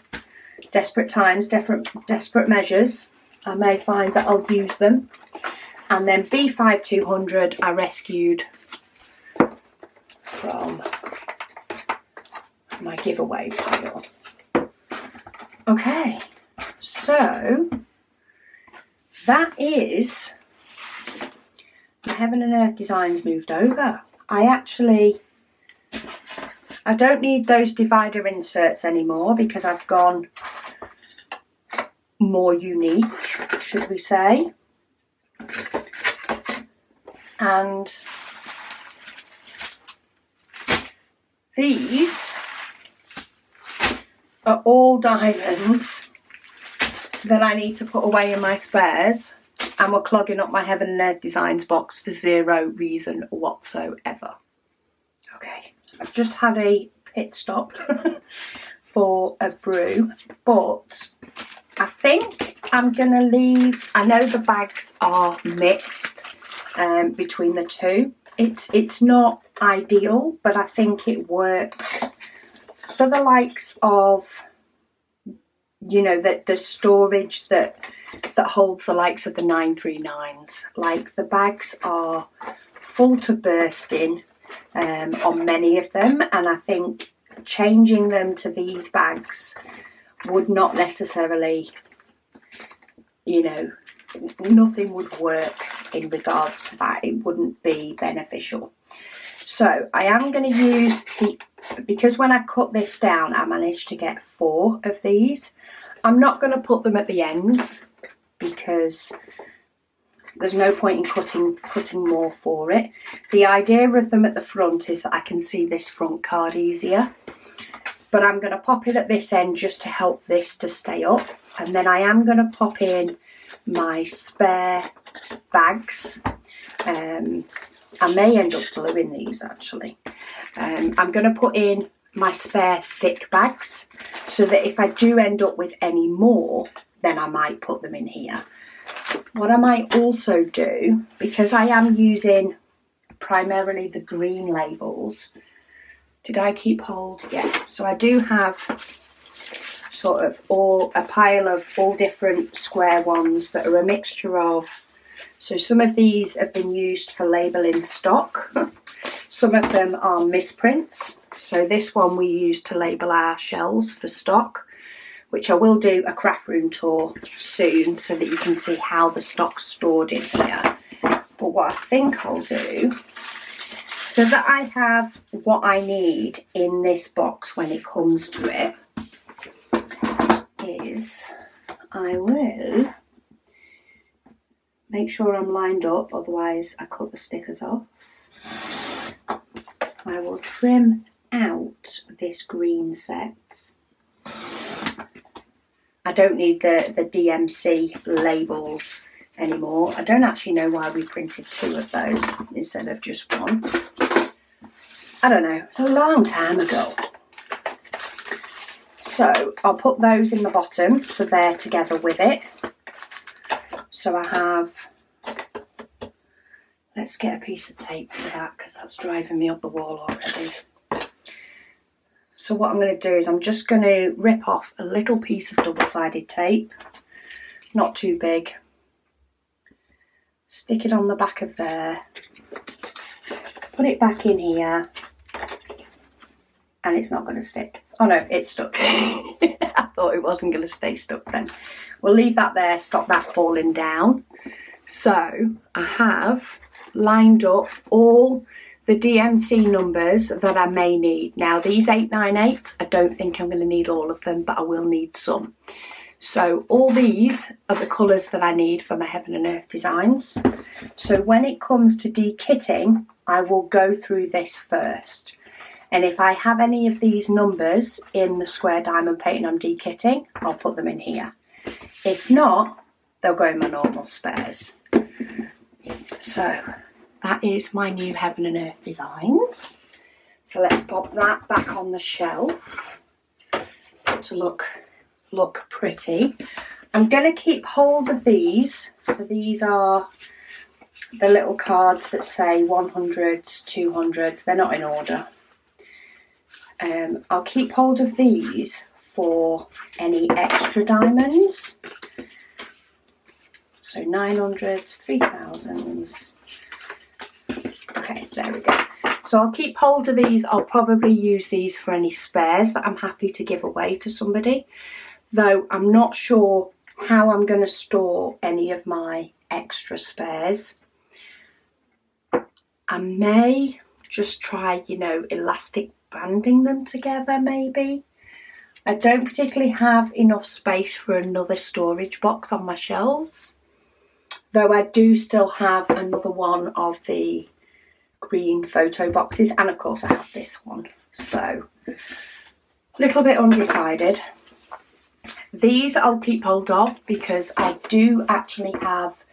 desperate times, desperate measures. I may find that I'll use them. And then B5200 I rescued from my giveaway pile. Okay, so that is the Heaven and Earth designs moved over. I don't need those divider inserts anymore because I've gone more unique, should we say. And these are all diamonds that I need to put away in my spares, and we're clogging up my Heaven and Earth Designs box for zero reason whatsoever. Okay, I've just had a pit stop for a brew, but I think I'm going to leave. I know the bags are mixed between the two. It's not ideal, but I think it works for the likes of, you know, the storage that holds the likes of the 939s. Like, the bags are full to bursting on many of them, and I think changing them to these bags would not necessarily, you know, nothing would work in regards to that. It wouldn't be beneficial. So I am going to use because when I cut this down I managed to get 4 of these. I'm not going to put them at the ends because there's no point in cutting more for it. The idea of them at the front is that I can see this front card easier, but I'm going to pop it at this end just to help this to stay up. And then I am going to pop in my spare bags. I may end up gluing these actually. I'm going to put in my spare thick bags so that if I do end up with any more, then I might put them in here. What I might also do, because I am using primarily the green labels, did I keep hold? Yeah, so I do have sort of a pile of all different square ones that are a mixture of, so some of these have been used for labelling stock, some of them are misprints. So this one we use to label our shells for stock, which I will do a craft room tour soon so that you can see how the stock's stored in here. But what I think I'll do, so that I have what I need in this box when it comes to it, is I will make sure I'm lined up, otherwise I cut the stickers off. I will trim out this green set. I don't need the DMC labels anymore. I don't actually know why we printed 2 of those instead of just 1. I don't know, it's a long time ago. So I'll put those in the bottom so they're together with it. So I have, let's get a piece of tape for that because that's driving me up the wall already. So what I'm going to do is I'm just going to rip off a little piece of double-sided tape, not too big. Stick it on the back of there, put it back in here, and it's not going to stick. Oh no, it's stuck. I thought it wasn't going to stay stuck then. We'll leave that there, stop that falling down. So I have lined up all the DMC numbers that I may need. Now these 898s, I don't think I'm going to need all of them, but I will need some. So all these are the colours that I need for my Heaven and Earth designs. So when it comes to dekitting, I will go through this first. And if I have any of these numbers in the square diamond painting I'm dekitting, I'll put them in here. If not, they'll go in my normal spares. So that is my new Heaven and Earth designs. So let's pop that back on the shelf to look pretty. I'm going to keep hold of these. So these are the little cards that say 100s, 200s. They're not in order. I'll keep hold of these for any extra diamonds. So 900s, 3000s. Okay, there we go. So I'll keep hold of these. I'll probably use these for any spares that I'm happy to give away to somebody. Though I'm not sure how I'm going to store any of my extra spares. I may just try, you know, elastic banding them together maybe. I don't particularly have enough space for another storage box on my shelves, though I do still have another one of the green photo boxes, and of course I have this one, so a little bit undecided. These I'll keep hold of because I do actually have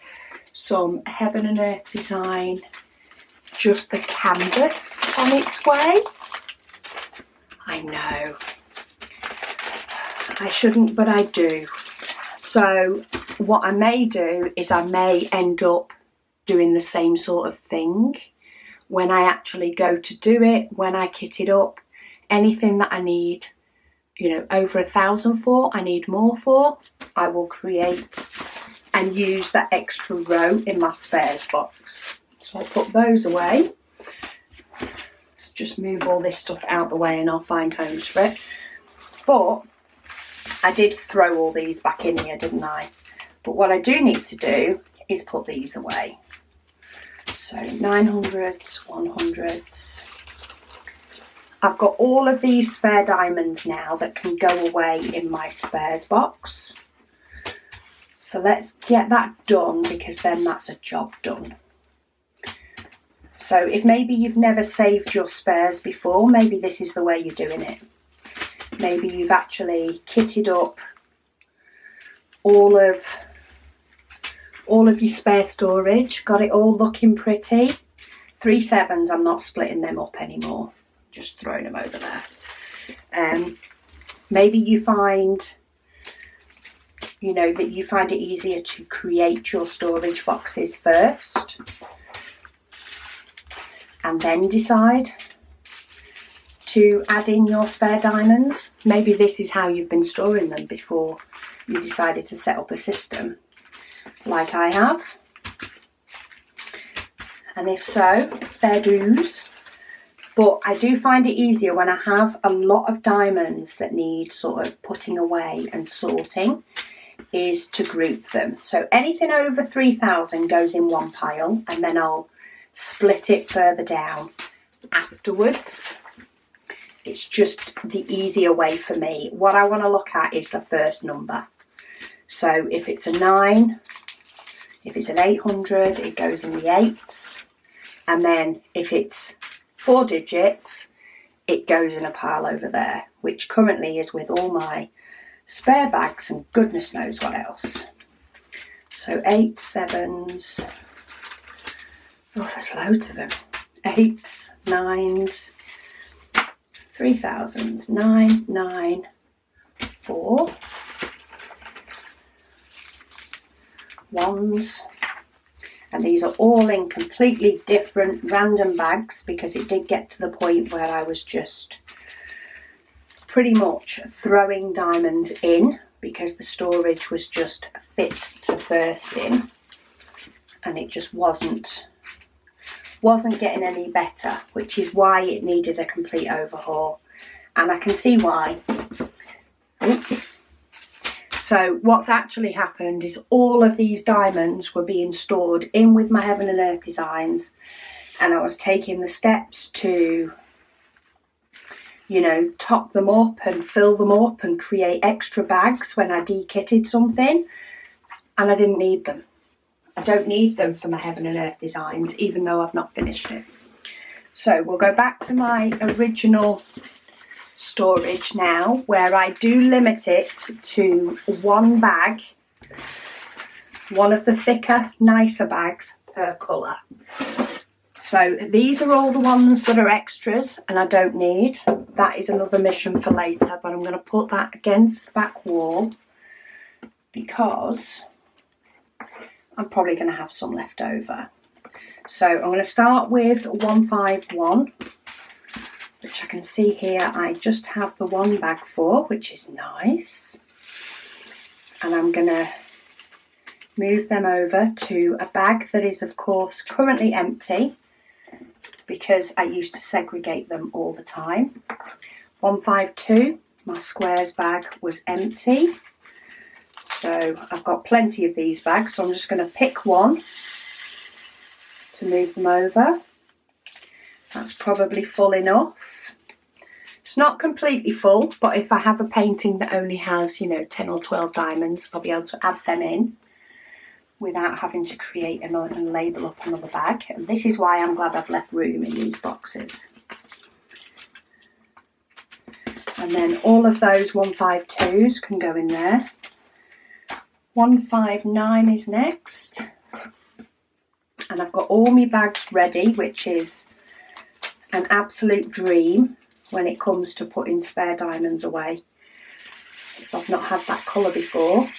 some Heaven and Earth design, just the canvas on its way. I know, I shouldn't, but I do. So what I may do is I may end up doing the same sort of thing when I actually go to do it, when I kit it up. Anything that I need, you know, over 1,000 for, I need more for, I will create and use that extra row in my spares box. So I'll put those away. Let's just move all this stuff out the way and I'll find homes for it. But I did throw all these back in here, didn't I? But what I do need to do is put these away. So 900s, 100s. I've got all of these spare diamonds now that can go away in my spares box. So let's get that done because then that's a job done. So if maybe you've never saved your spares before, maybe this is the way you're doing it. Maybe you've actually kitted up all of your spare storage, got it all looking pretty. 3 7s, I'm not splitting them up anymore, just throwing them over there. Maybe you find, you know, that you find it easier to create your storage boxes first and then decide to add in your spare diamonds. Maybe this is how you've been storing them before you decided to set up a system like I have. And if so, fair dues. But I do find it easier when I have a lot of diamonds that need sort of putting away and sorting, is to group them. So anything over 3,000 goes in one pile and then I'll split it further down afterwards. It's just the easier way for me. What I want to look at is the first number. So if it's a 9, if it's an 800, it goes in the 8s. And then if it's 4 digits, it goes in a pile over there, which currently is with all my spare bags and goodness knows what else. So 8 7s. Oh, there's loads of them. 8s, 9s, 3000s, 994, ones, and these are all in completely different random bags because it did get to the point where I was just pretty much throwing diamonds in because the storage was just fit to burst in, and it just wasn't getting any better, which is why it needed a complete overhaul, and I can see why. So what's actually happened is all of these diamonds were being stored in with my Heaven and Earth designs, and I was taking the steps to, you know, top them up and fill them up and create extra bags when I de-kitted something, and I didn't need them. I don't need them for my Heaven and Earth designs, even though I've not finished it. So we'll go back to my original storage now, where I do limit it to one bag, one of the thicker, nicer bags per colour. So these are all the ones that are extras and I don't need. That is another mission for later, but I'm going to put that against the back wall because I'm probably going to have some left over. So I'm going to start with 151, which I can see here I just have the one bag for, which is nice. And I'm going to move them over to a bag that is of course currently empty because I used to segregate them all the time. 152, my squares bag was empty. So I've got plenty of these bags, so I'm just going to pick one to move them over. That's probably full enough. It's not completely full, but if I have a painting that only has, you know, 10 or 12 diamonds, I'll be able to add them in without having to create and label up another bag. And this is why I'm glad I've left room in these boxes. And then all of those 152s can go in there. 159 is next. And I've got all my bags ready, which is an absolute dream when it comes to putting spare diamonds away. If I've not had that colour before,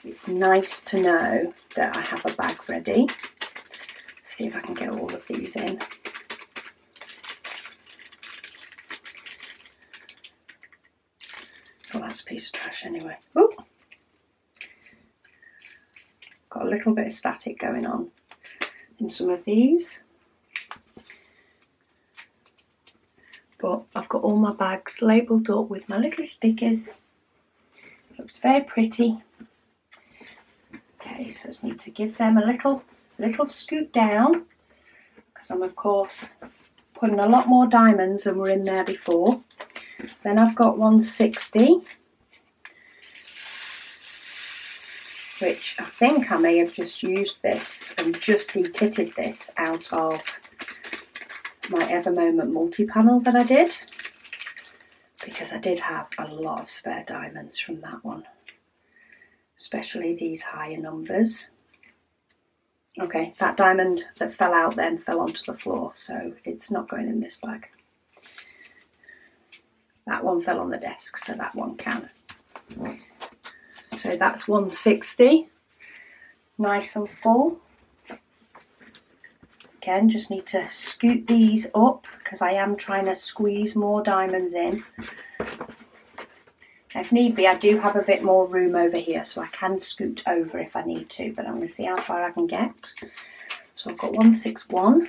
it's nice to know that I have a bag ready. Let's see if I can get all of these in. Oh, that's a piece of trash anyway. Ooh. Got a little bit of static going on in some of these. But I've got all my bags labelled up with my little stickers. Looks very pretty. Okay, so I just need to give them a little scoot down because I'm of course putting a lot more diamonds than were in there before. Then I've got 160, which I think I may have just used this and just de-kitted this out of my Ever Moment multi-panel that I did, because I did have a lot of spare diamonds from that one, especially these higher numbers. Okay, that diamond that fell out then fell onto the floor, so it's not going in this bag. That one fell on the desk, so that one can. So that's 160, nice and full. Again, just need to scoot these up because I am trying to squeeze more diamonds in. If need be, I do have a bit more room over here, so I can scoot over if I need to, but I'm going to see how far I can get. So I've got 161.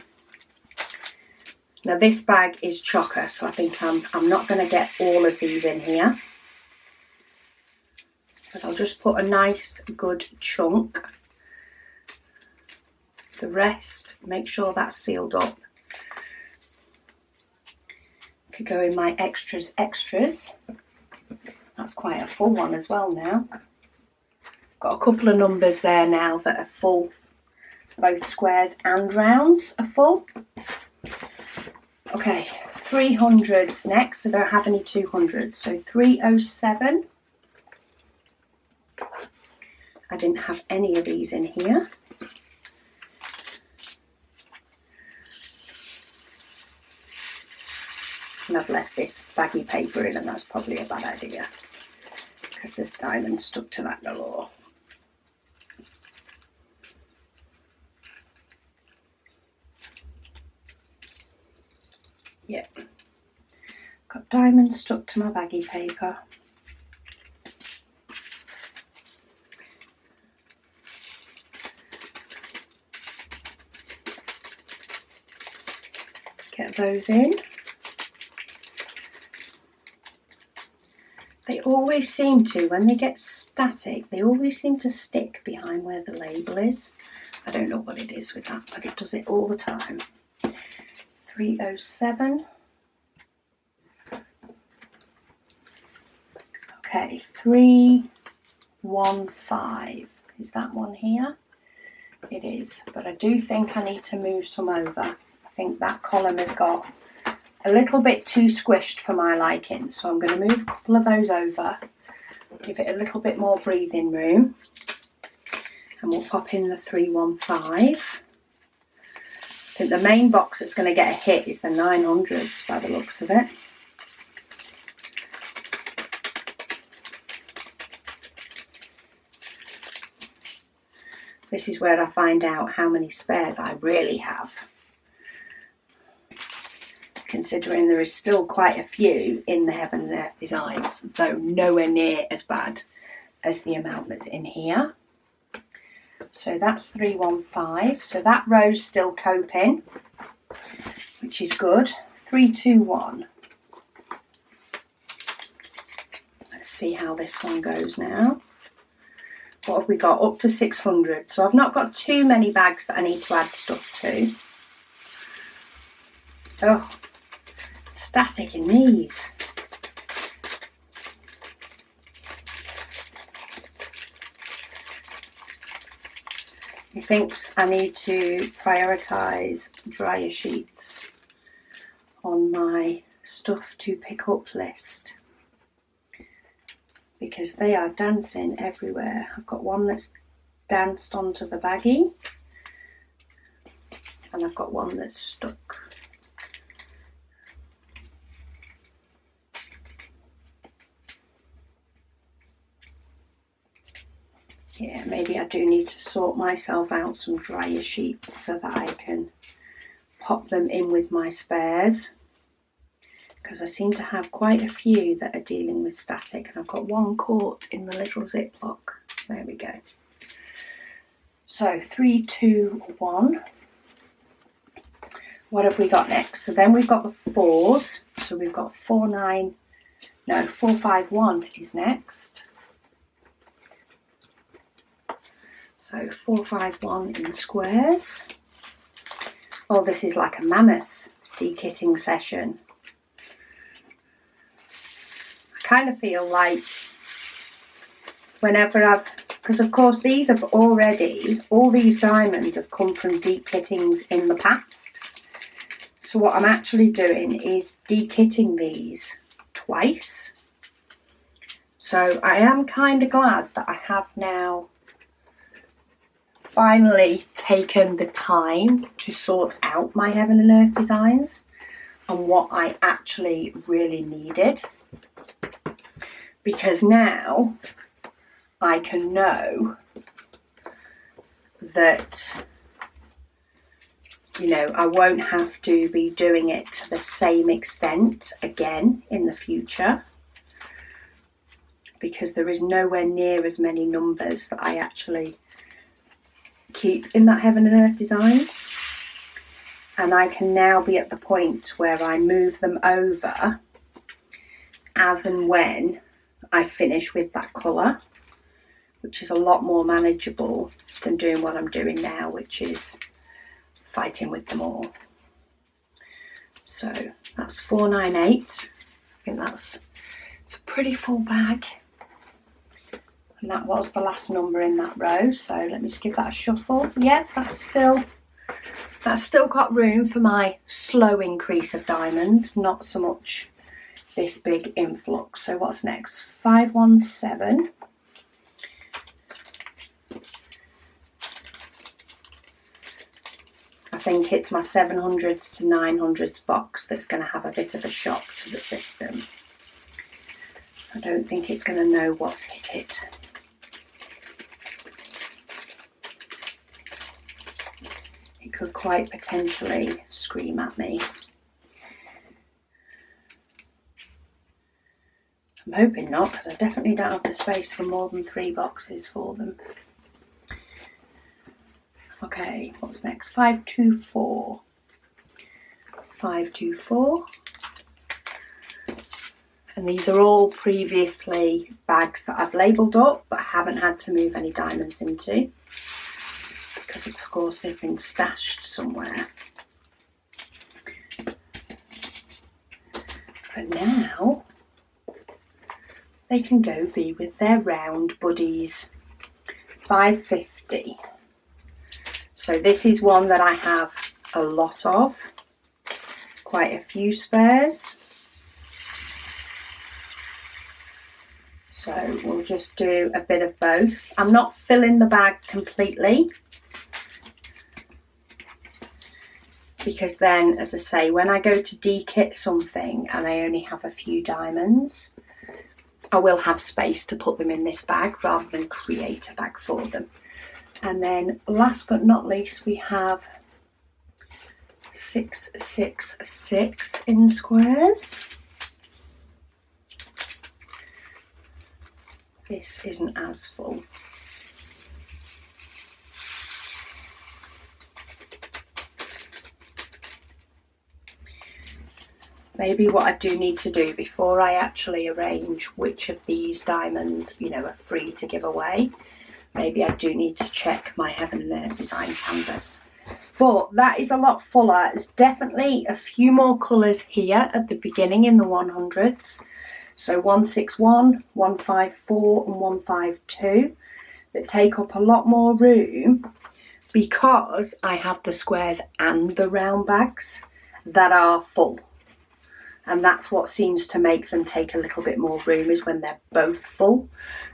Now this bag is chocker, so I think I'm not going to get all of these in here. But I'll just put a nice good chunk. The rest, make sure that's sealed up. Could go in my extras. That's quite a full one as well now. Got a couple of numbers there now that are full. Both squares and rounds are full. Okay, 300s next. I don't have any 200s. So 307. I didn't have any of these in here. And I've left this baggy paper in, and that's probably a bad idea because this diamond stuck to that galore. Yeah, got diamonds stuck to my baggy paper. Get those in. They always seem to, when they get static, they always seem to stick behind where the label is. I don't know what it is with that, but it does it all the time. 307. Okay, 315. Is that one here? It is, but I do think I need to move some over. I think that column has got a little bit too squished for my liking, so I'm going to move a couple of those over, give it a little bit more breathing room, and we'll pop in the 315. I think the main box that's going to get a hit is the 900s by the looks of it. This is where I find out how many spares I really have, considering there is still quite a few in the Heaven and Earth designs, though nowhere near as bad as the amount that's in here. So that's 315. So that row's still coping, which is good. 321. Let's see how this one goes now. What have we got? Up to 600. So I've not got too many bags that I need to add stuff to. Oh, static in these. He thinks I need to prioritise drier sheets on my stuff to pick up list, because they are dancing everywhere. I've got one that's danced onto the baggie, and I've got one that's stuck. Yeah, maybe I do need to sort myself out some drier sheets so that I can pop them in with my spares, because I seem to have quite a few that are dealing with static, and I've got one caught in the little Ziploc. There we go. So 321. What have we got next? So then we've got the 4s. So we've got 451 is next. So 451 in squares. Oh, this is like a mammoth de-kitting session. I kind of feel like whenever because of course these have already, all these diamonds have come from de-kittings in the past. So what I'm actually doing is de-kitting these twice. So I am kind of glad that I have now finally taken the time to sort out my Heaven and Earth designs and what I actually really needed, because now I can know that, you know, I won't have to be doing it to the same extent again in the future, because there is nowhere near as many numbers that I actually keep in that Heaven and Earth designs, and I can now be at the point where I move them over as and when I finish with that colour, which is a lot more manageable than doing what I'm doing now, which is fighting with them all. So that's 498. I think it's a pretty full bag. And that was the last number in that row, so let me just give that a shuffle. Yeah, that's still got room for my slow increase of diamonds, not so much this big influx. So what's next? 517. I think it's my 700s to 900s box that's going to have a bit of a shock to the system. I don't think it's going to know what's hit it. It could quite potentially scream at me. I'm hoping not, because I definitely don't have the space for more than 3 boxes for them. Okay, what's next? 524. 524. And these are all previously bags that I've labelled up but haven't had to move any diamonds into, because of course they've been stashed somewhere. But now they can go be with their round buddies. 550. So this is one that I have a lot of, quite a few spares. So we'll just do a bit of both. I'm not filling the bag completely, because then, as I say, when I go to de-kit something and I only have a few diamonds, I will have space to put them in this bag rather than create a bag for them. And then last but not least, we have 666 in squares. This isn't as full. Maybe what I do need to do before I actually arrange which of these diamonds, you know, are free to give away, maybe I do need to check my Heaven and Earth design canvas. But that is a lot fuller. There's definitely a few more colours here at the beginning in the 100s. So 161, 154 and 152 that take up a lot more room, because I have the squares and the round bags that are full. And that's what seems to make them take a little bit more room, is when they're both full.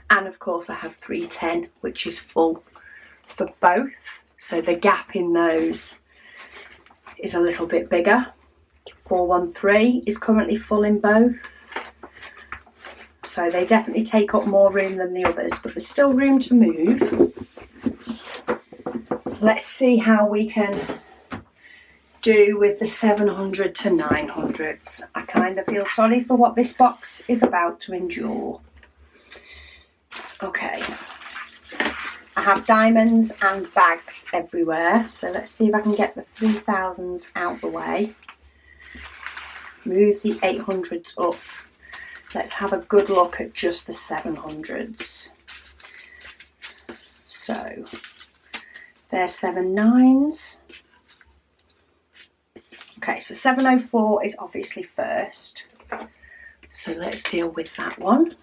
And of course I have 310, which is full for both. So the gap in those is a little bit bigger. 413 is currently full in both. So they definitely take up more room than the others, but there's still room to move. Let's see how we can do with the 700 to 900s. I kind of feel sorry for what this box is about to endure. Okay, I have diamonds and bags everywhere, so let's see if I can get the 3000s out the way. Move the 800s up. Let's have a good look at just the 700s. So there's 7 9s. Okay, so 704 is obviously first. So let's deal with that one.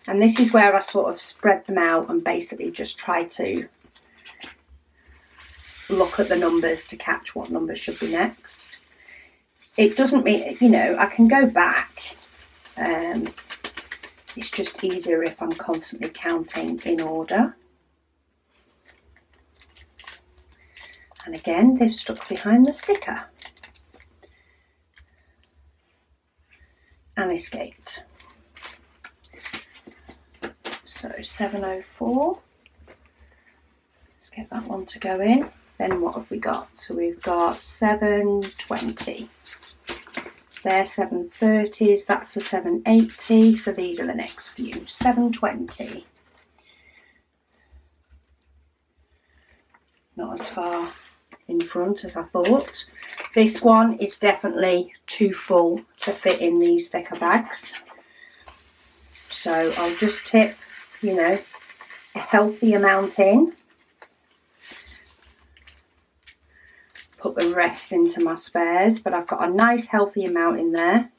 And this is where I sort of spread them out and basically just try to look at the numbers to catch what number should be next. It doesn't mean, you know, I can go back. It's just easier if I'm constantly counting in order. And again, they've stuck behind the sticker and escaped. So 704, let's get that one to go in. Then what have we got? So we've got 720. They're 730s, that's a 780, so these are the next few. 720. Not as far in front as I thought. This one is definitely too full to fit in these thicker bags. So I'll just tip, you know, a healthy amount in. Put the rest into my spares, but I've got a nice healthy amount in there.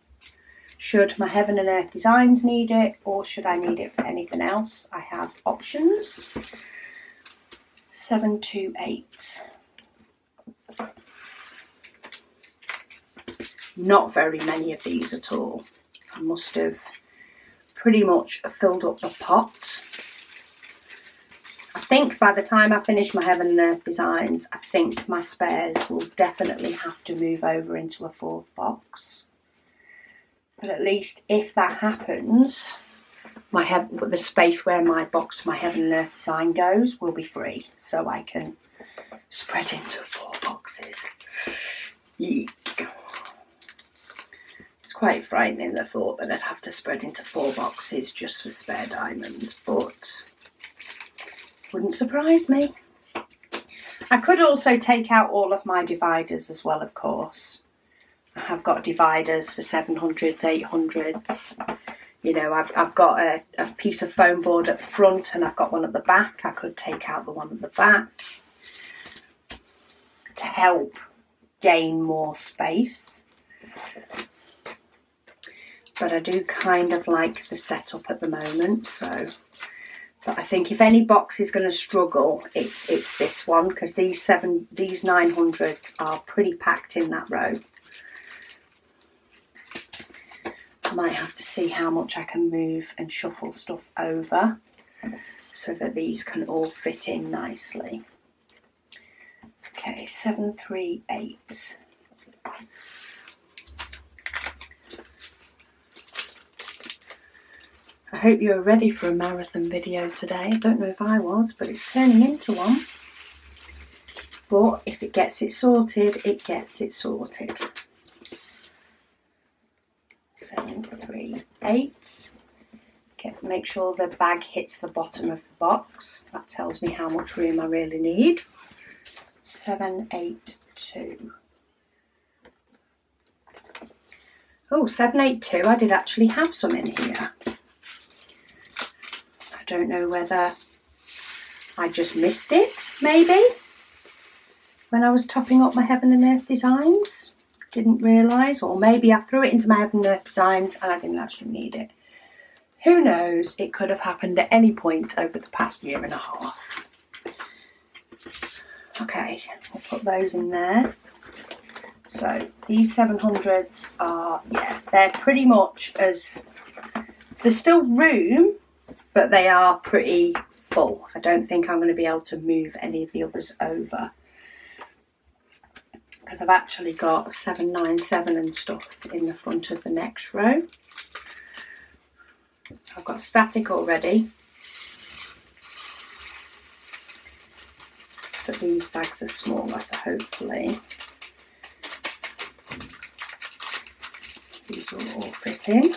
Should my Heaven and Earth designs need it, or should I need it for anything else, I have options. 728. Not very many of these at all. I must have pretty much filled up the pot. I think by the time I finish my Heaven and Earth designs, I think my spares will definitely have to move over into a 4th box. But at least if that happens, the space where my Heaven and Earth design goes will be free, so I can spread into 4 boxes. Eek. It's quite frightening, the thought that I'd have to spread into 4 boxes just for spare diamonds, but wouldn't surprise me. I could also take out all of my dividers as well, of course. I have got dividers for 700s, 800s. You know, I've got a piece of foam board at the front and I've got one at the back. I could take out the one at the back to help gain more space. But I do kind of like the setup at the moment, so. But I think if any box is going to struggle, it's this one, because these 900s are pretty packed in that row. I might have to see how much I can move and shuffle stuff over so that these can all fit in nicely. Okay, 738. I hope you're ready for a marathon video today. I don't know if I was, but it's turning into one. But if it gets it sorted, it gets it sorted. 738. Make sure the bag hits the bottom of the box. That tells me how much room I really need. 782. Oh, 782. I did actually have some in here. I don't know whether I just missed it, maybe, when I was topping up my Heaven and Earth designs. Didn't realise, or maybe I threw it into my Heaven and Earth designs and I didn't actually need it. Who knows? It could have happened at any point over the past year and a half. Okay, we'll put those in there. So these 700s are, yeah, they're pretty much as, there's still room, but they are pretty full. I don't think I'm going to be able to move any of the others over, because I've actually got 797 and stuff in the front of the next row. I've got static already, but these bags are smaller, so hopefully these will all fit in.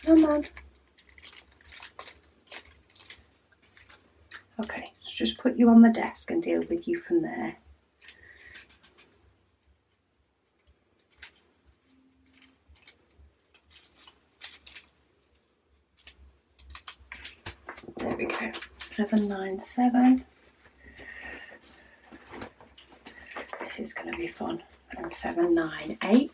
Come on. Okay, let's just put you on the desk and deal with you from there. There we go. 797. This is going to be fun. And 798.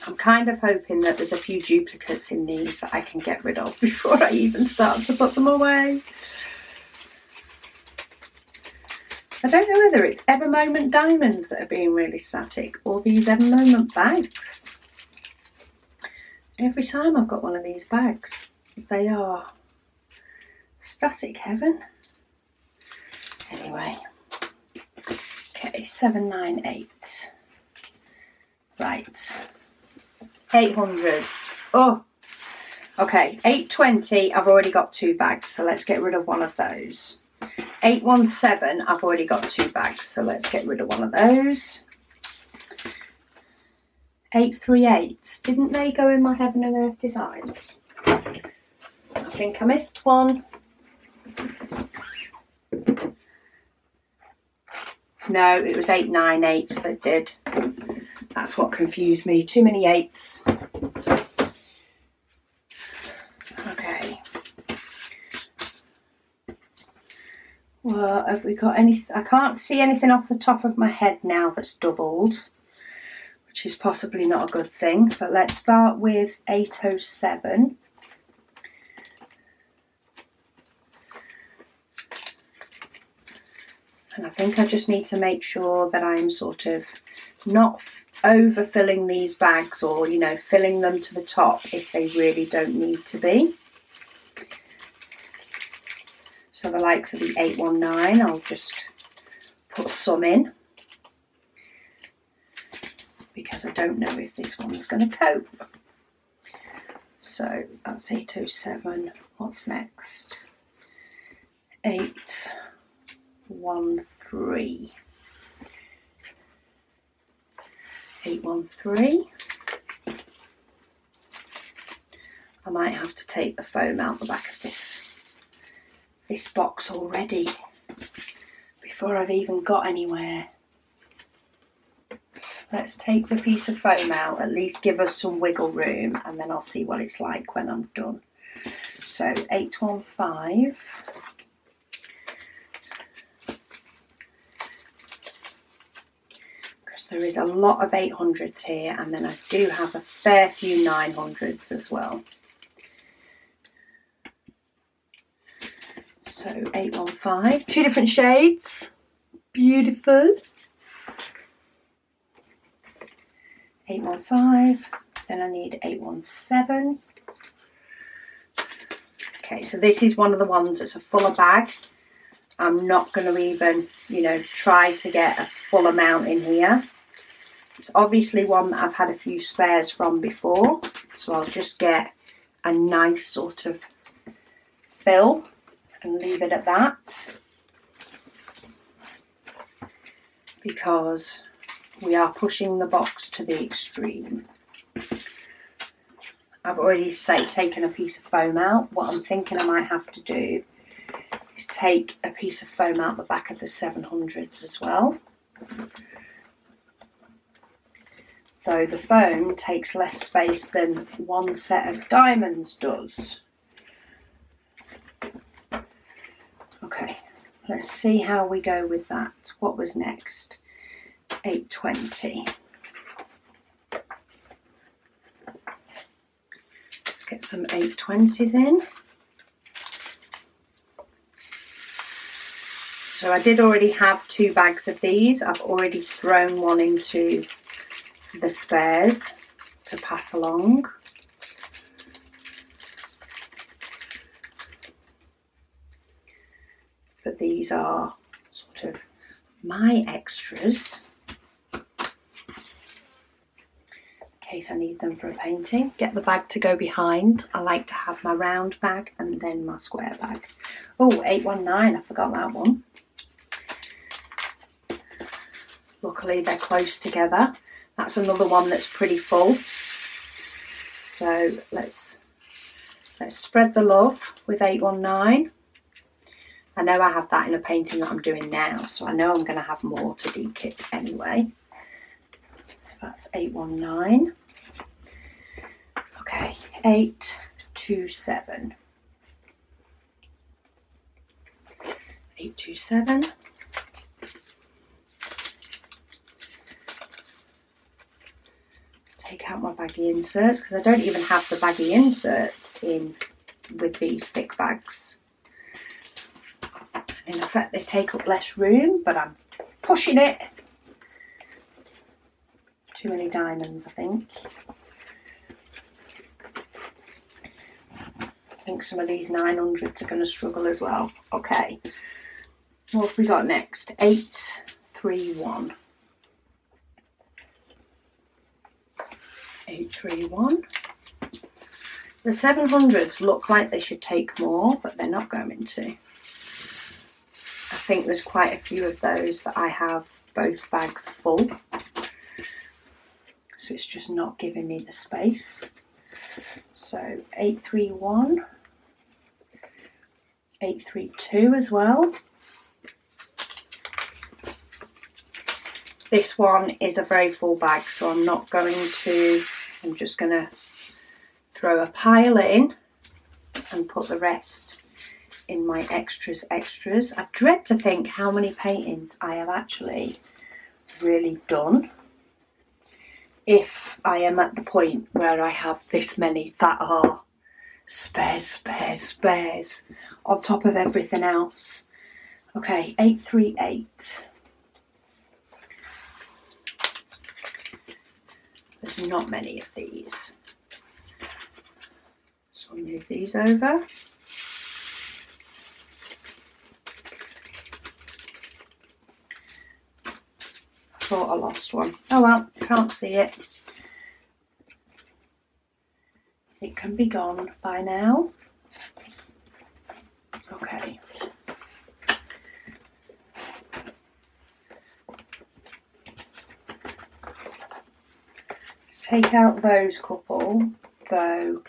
I'm kind of hoping that there's a few duplicates in these that I can get rid of before I even start to put them away. I don't know whether it's Ever Moment diamonds that are being really static or these Ever Moment bags. Every time I've got one of these bags, they are static heaven. Anyway, okay, 798. Right. 800s. Oh, okay, 820, I've already got 2 bags, so let's get rid of one of those. 817, I've already got 2 bags, so let's get rid of one of those. 838s, didn't they go in my Heaven and Earth designs? I think I missed one. No, it was 898s that did. That's what confused me. Too many 8s. Okay. Well, have we got any? I can't see anything off the top of my head now that's doubled, which is possibly not a good thing. But let's start with 807. And I think I just need to make sure that I'm sort of not overfilling these bags, or, you know, filling them to the top if they really don't need to be. So the likes of the 819, I'll just put some in, because I don't know if this one's going to cope. So that's 807. What's next? 813. 813. I might have to take the foam out the back of this box already before I've even got anywhere. Let's take the piece of foam out, at least give us some wiggle room, and then I'll see what it's like when I'm done. So 815. Because there is a lot of 800s here, and then I do have a fair few 900s as well. So 815, 2 different shades, beautiful. 815, then I need 817. Okay, so this is one of the ones that's a fuller bag. I'm not going to even, you know, try to get a full amount in here. It's obviously one that I've had a few spares from before, so I'll just get a nice sort of fill and leave it at that, because we are pushing the box to the extreme. I've already taken a piece of foam out. What I'm thinking I might have to do is take a piece of foam out the back of the 700s as well. Though the foam takes less space than one set of diamonds does. Okay, let's see how we go with that. What was next? 820. Let's get some 820s in. So I did already have 2 bags of these. I've already thrown one into the spares to pass along. But these are sort of my extras, in case I need them for a painting. Get the bag to go behind. I like to have my round bag and then my square bag. Oh, 819, I forgot that one. Luckily they're close together. That's another one that's pretty full. So let's spread the love with 819. I know I have that in a painting that I'm doing now, so I know I'm going to have more to dekit anyway. So that's 819. Okay, 827. 827. Take out my baggy inserts, because I don't even have the baggy inserts in with these thick bags. In effect, they take up less room, but I'm pushing it. Too many diamonds, I think. I think some of these 900s are going to struggle as well. Okay, what have we got next? 831. 831. The 700s look like they should take more, but they're not going to. I think there's quite a few of those that I have both bags full, so it's just not giving me the space. So 831, 832 as well. This one is a very full bag, so I'm not going to, I'm just going to throw a pile in and put the rest in my extras. I dread to think how many paintings I have actually really done, if I am at the point where I have this many that are spares on top of everything else. Okay, 838. There's not many of these. So I'll move these over. I thought I lost one. Oh well, can't see it. It can be gone by now. Okay. Let's take out those couple, though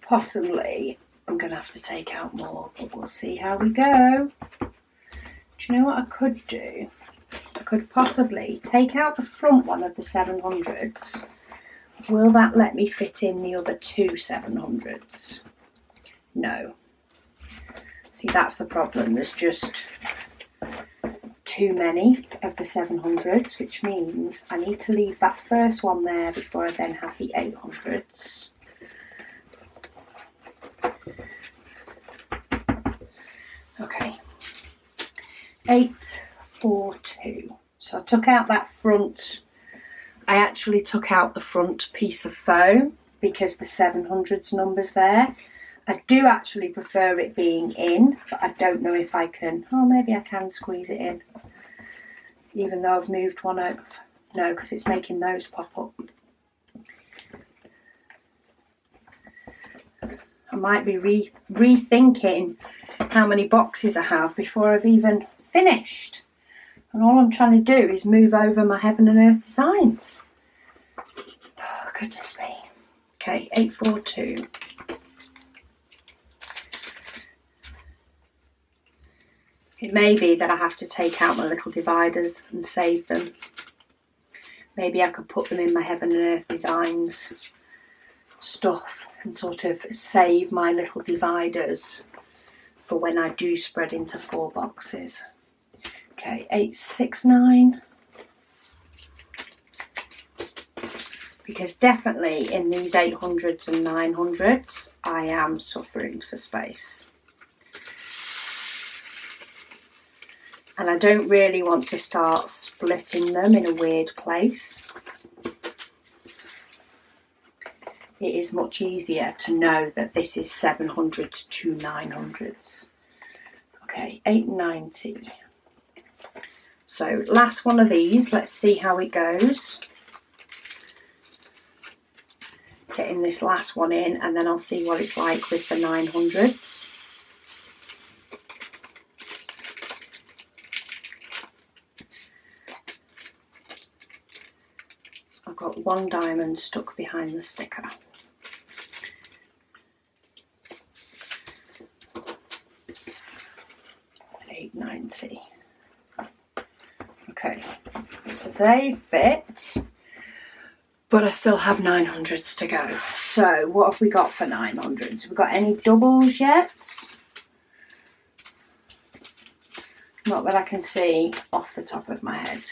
possibly I'm going to have to take out more, but we'll see how we go. Do you know what I could do? I could possibly take out the front one of the 700s. Will that let me fit in the other two 700s? No. See, that's the problem. There's just too many of the 700s, which means I need to leave that first one there before I then have the 800s. Okay. 842. So I took out that front. I actually took out the front piece of foam because the 700s number's there. I do actually prefer it being in, but I don't know if I can. Oh, maybe I can squeeze it in, even though I've moved one out. No, because it's making those pop up. I might be rethinking how many boxes I have before I've even finished. And all I'm trying to do is move over my Heaven and Earth designs. Oh, goodness me. Okay, 842. It may be that I have to take out my little dividers and save them. Maybe I could put them in my Heaven and Earth designs stuff and sort of save my little dividers for when I do spread into 4 boxes. Okay, 869. Because definitely in these 800s and 900s, I am suffering for space. And I don't really want to start splitting them in a weird place. It is much easier to know that this is 700s to 900s. Okay, 890. So last one of these, let's see how it goes. Getting this last one in, and then I'll see what it's like with the 900s. I've got one diamond stuck behind the sticker. $8.90. Okay, so they fit, but I still have 900s to go. So what have we got for 900s? Have we got any doubles yet? Not that I can see off the top of my head.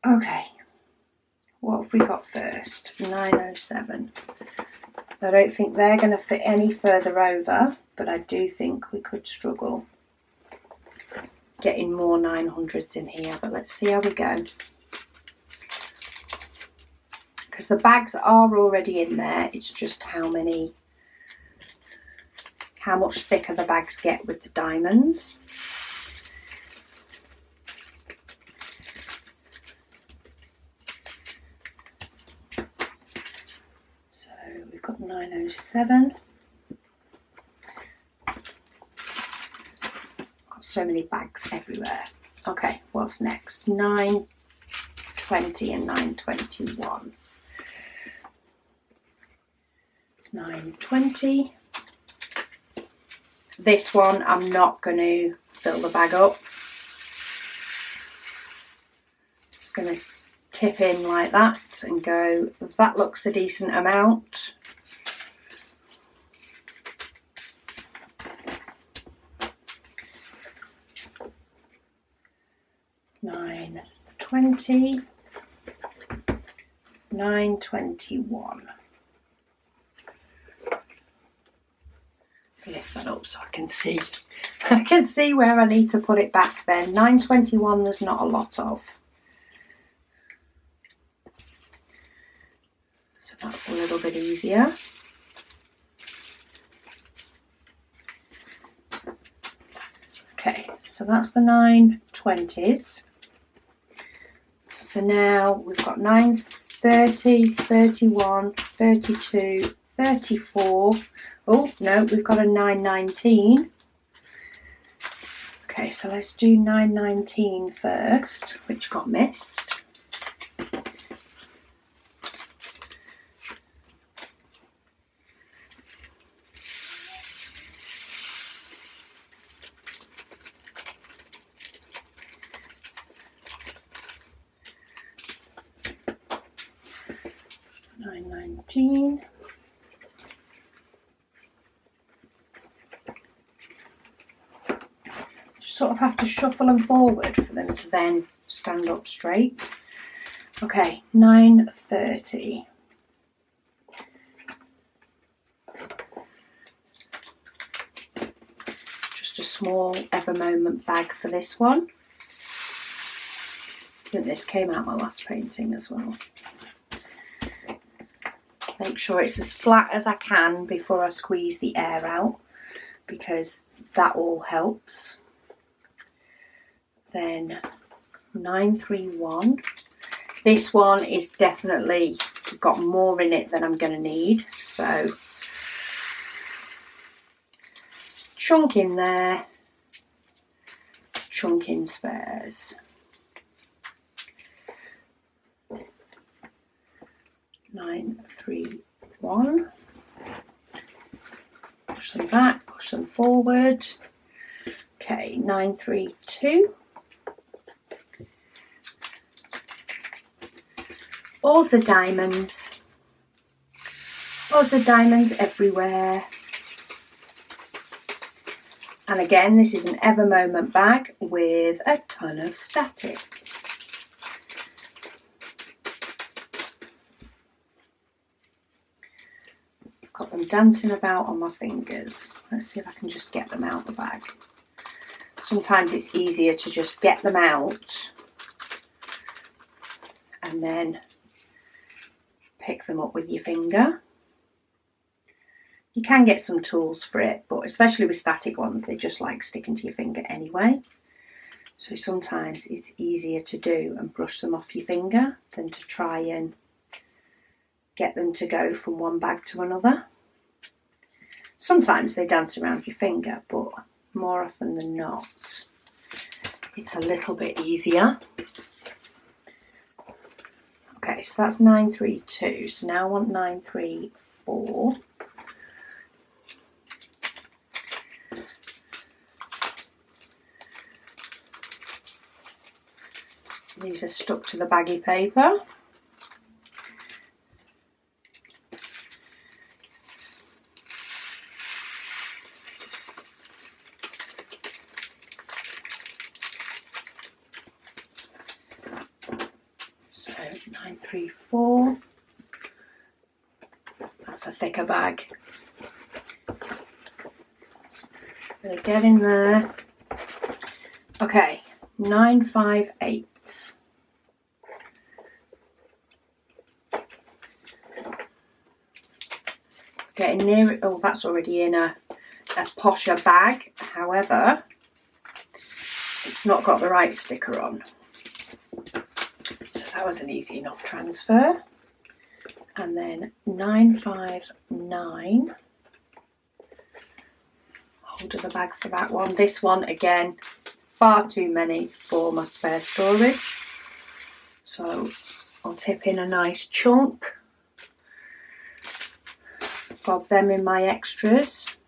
Okay, what have we got first? 907. I don't think they're going to fit any further over, but I do think we could struggle getting more 900s in here, but let's see how we go. Because the bags are already in there, it's just how much thicker the bags get with the diamonds. So we've got 907. Got so many bags everywhere. Okay, what's next? 920 and 921. 920. This one I'm not going to fill the bag up. Just going to tip in like that and go, that looks a decent amount. $9.20. 921. Lift that up so I can see. I can see where I need to put it back then. 921 there's not a lot of. So that's a little bit easier. Okay, so that's the 920s. So now we've got 930, 31, 32, 34. Oh, no, we've got a 919. Okay, so let's do 919 first, which got missed. Just sort of have to shuffle them forward for them to then stand up straight. Okay, 930. Just a small Ever Moment bag for this one. I think this came out my last painting as well. Make sure it's as flat as I can before I squeeze the air out, because that all helps. Then 931. This one is definitely got more in it than I'm going to need, so chunk in there, chunk in spares. 931. Push them back, push them forward. Okay, 932. All the diamonds. All the diamonds everywhere. And again, this is an Ever Moment bag with a ton of static. Got them dancing about on my fingers. Let's see if I can just get them out of the bag. Sometimes it's easier to just get them out and then pick them up with your finger. You can get some tools for it, but especially with static ones, they just like sticking to your finger anyway. So sometimes it's easier to do and brush them off your finger than to try and get them to go from one bag to another. Sometimes they dance around your finger, but more often than not, it's a little bit easier. Okay, so that's 932. So now I want 934. These are stuck to the baggy paper. So 934. That's a thicker bag. Gonna get in there. Okay, 958. Getting near it. Oh, that's already in a posher bag. However, it's not got the right sticker on. So that was an easy enough transfer. And then 959. Hold of the bag for that one. This one, again, far too many for my spare storage. So I'll tip in a nice chunk. Bob them in my extras.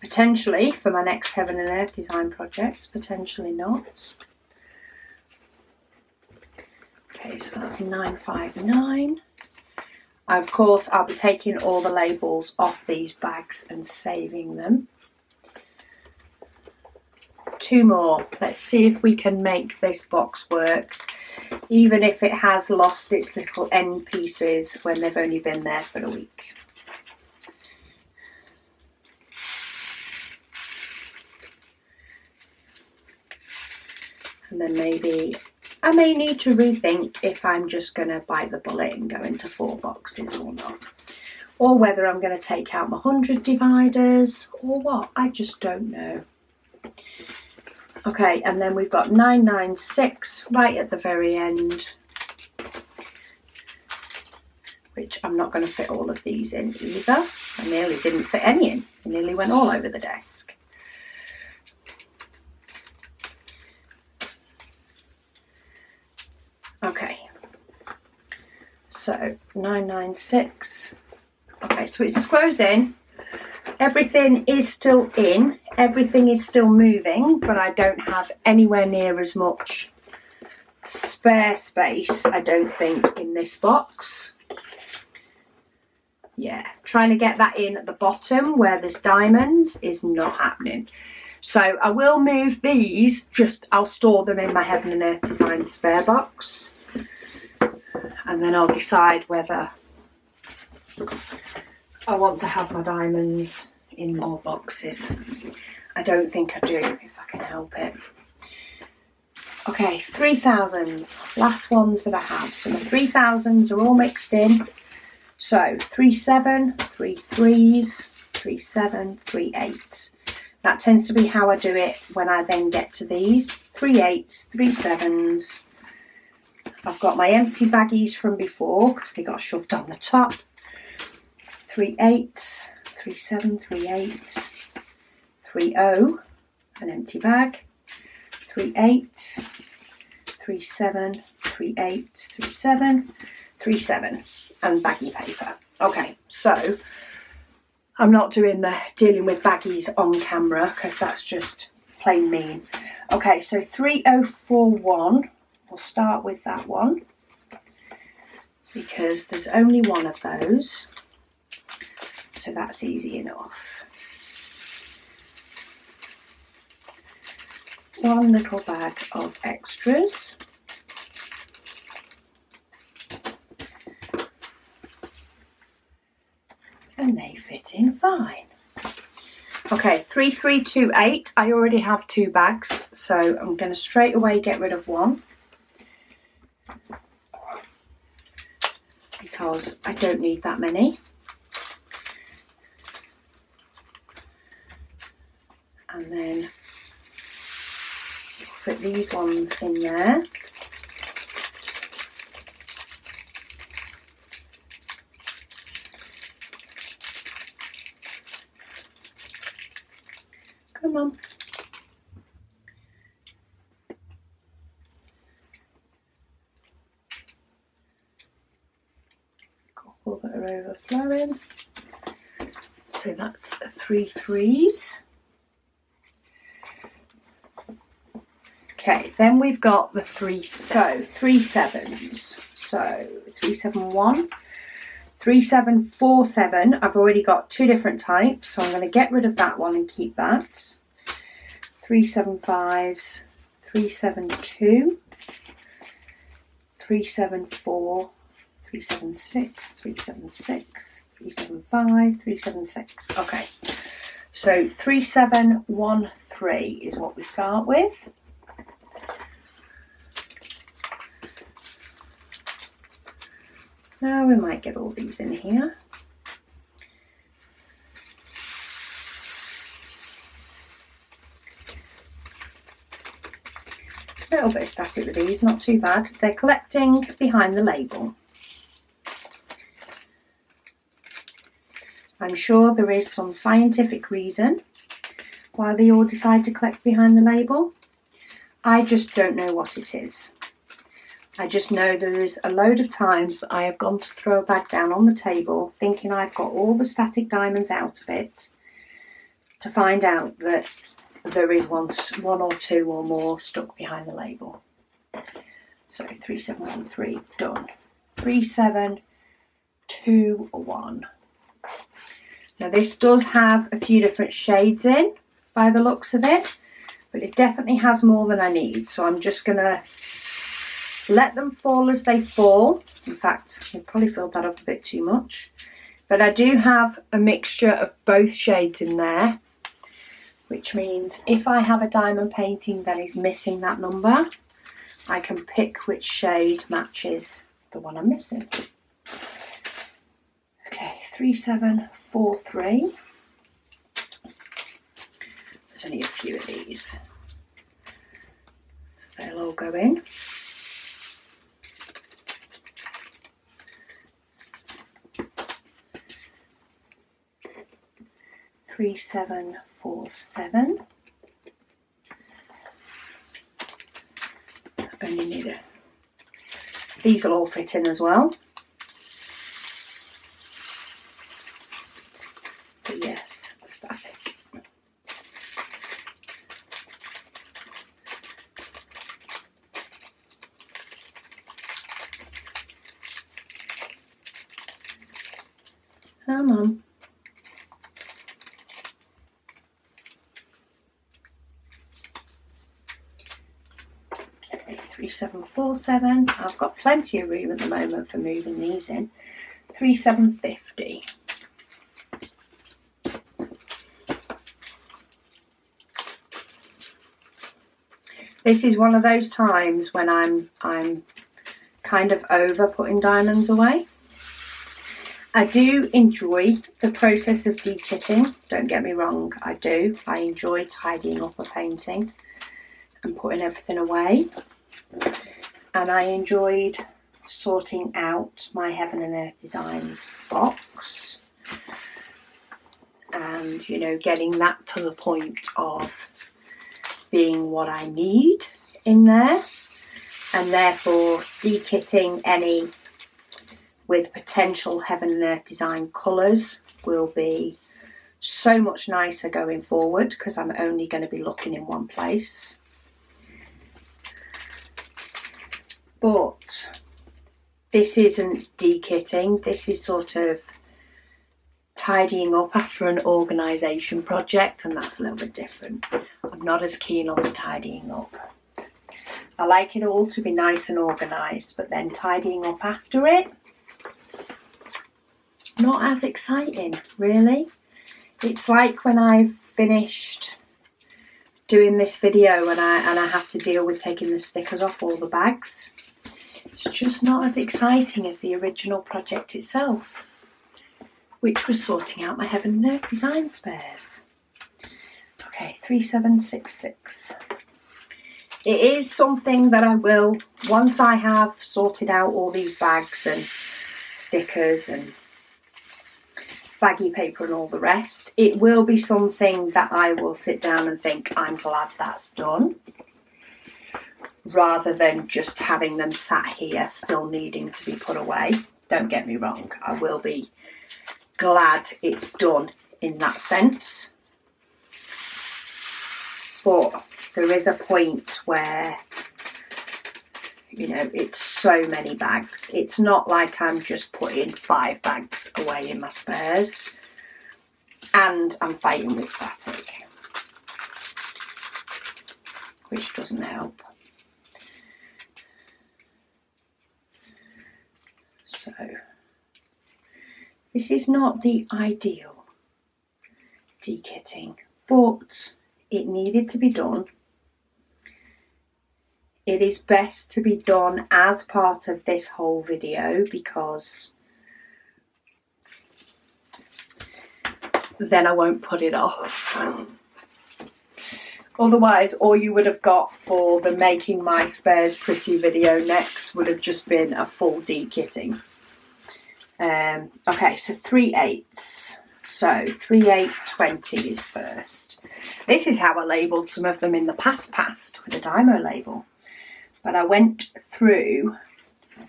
Potentially for my next Heaven and Earth design project, potentially not. Okay, so that's 959. Of course, I'll be taking all the labels off these bags and saving them. 2 more. Let's see if we can make this box work. even if it has lost its little end pieces when they've only been there for a week. And then maybe I may need to rethink if I'm just going to bite the bullet and go into 4 boxes or not. Or whether I'm going to take out my 100 dividers or what, I just don't know. Okay, and then we've got 996 right at the very end, which I'm not going to fit all of these in either. I nearly didn't fit any in. I nearly went all over the desk. Okay, so 996. Okay, so it screws in. Everything is still in. Everything is still moving, but I don't have anywhere near as much spare space, I don't think, in this box. Yeah, trying to get that in at the bottom where there's diamonds is not happening. So I will move these, I'll store them in my Heaven and Earth Design spare box. And then I'll decide whether I want to have my diamonds in more boxes. I don't think I do, if I can help it. Okay, 3000s, last ones that I have. So my 3000s are all mixed in. So 3 7, 3 3s, 3 7, 3 8. That tends to be how I do it when I then get to these. 3 8s, 3 7s. I've got my empty baggies from before because they got shoved on the top. 3 8s, 3 7, 3 8, 3 0, an empty bag. 3 8, 3 7, 3 8, 3 7, 3 7, and baggy paper. Okay, so I'm not dealing with baggies on camera because that's just plain mean. Okay, so 3041. We'll start with that one because there's only one of those, so that's easy enough. One little bag of extras. And they fit in fine. Okay, 3328. I already have 2 bags, so I'm going to straight away get rid of one because I don't need that many. And then put these ones in there. Come on. Couple that are overflowing. So that's 3 3s. Okay, then we've got the 3 7s. So 371, 3747. I've already got 2 different types, so I'm going to get rid of that one and keep that. 375s, 372, 374, 376, 376, 375, 376. Okay, so 3713 is what we start with. Now we might get all these in here. A little bit of static with these, not too bad. They're collecting behind the label. I'm sure there is some scientific reason why they all decide to collect behind the label. I just don't know what it is. I just know there is a load of times that I have gone to throw a bag down on the table thinking I've got all the static diamonds out of it, to find out that there is one or 2 or more stuck behind the label. So 3713 done. 3721. Now this does have a few different shades in by the looks of it, but it definitely has more than I need, so I'm just gonna let them fall as they fall. In fact, I probably filled that up a bit too much. But I do have a mixture of both shades in there, which means if I have a diamond painting that is missing that number, I can pick which shade matches the one I'm missing. Okay, 3743. There's only a few of these, so they'll all go in. Three, 7, 4, 7. Only need it. These will all fit in as well. But yes, static. Come on. Okay, 3747. I've got plenty of room at the moment for moving these in. 3750. This is one of those times when I'm kind of over putting diamonds away. I do enjoy the process of dekitting, don't get me wrong, I do. I enjoy tidying up a painting and putting everything away. And I enjoyed sorting out my Heaven and Earth Designs box. And, you know, getting that to the point of being what I need in there. And therefore dekitting any with potential Heaven and Earth Design colours will be so much nicer going forward because I'm only going to be looking in one place. But this isn't dekitting, this is sort of tidying up after an organisation project, and that's a little bit different. I'm not as keen on the tidying up. I like it all to be nice and organised, but then tidying up after it, not as exciting, really. It's like when I've finished doing this video and I have to deal with taking the stickers off all the bags. It's just not as exciting as the original project itself, which was sorting out my Heaven and Earth Design spares. Okay, 3766. It is something that I will, once I have sorted out all these bags and stickers and baggy paper and all the rest, it will be something that I will sit down and think, I'm glad that's done, rather than just having them sat here still needing to be put away. Don't get me wrong, I will be glad it's done in that sense, but there is a point where, you know, it's so many bags. It's not like I'm just putting 5 bags away in my spares and I'm fighting with static, which doesn't help. So this is not the ideal dekitting, but it needed to be done. It is best to be done as part of this whole video because then I won't put it off. Otherwise, all you would have got for the making my spares pretty video next would have just been a full dekitting. Okay, so 3/8. So 3/820 is first. This is how I labelled some of them in the past with a Dymo label. But I went through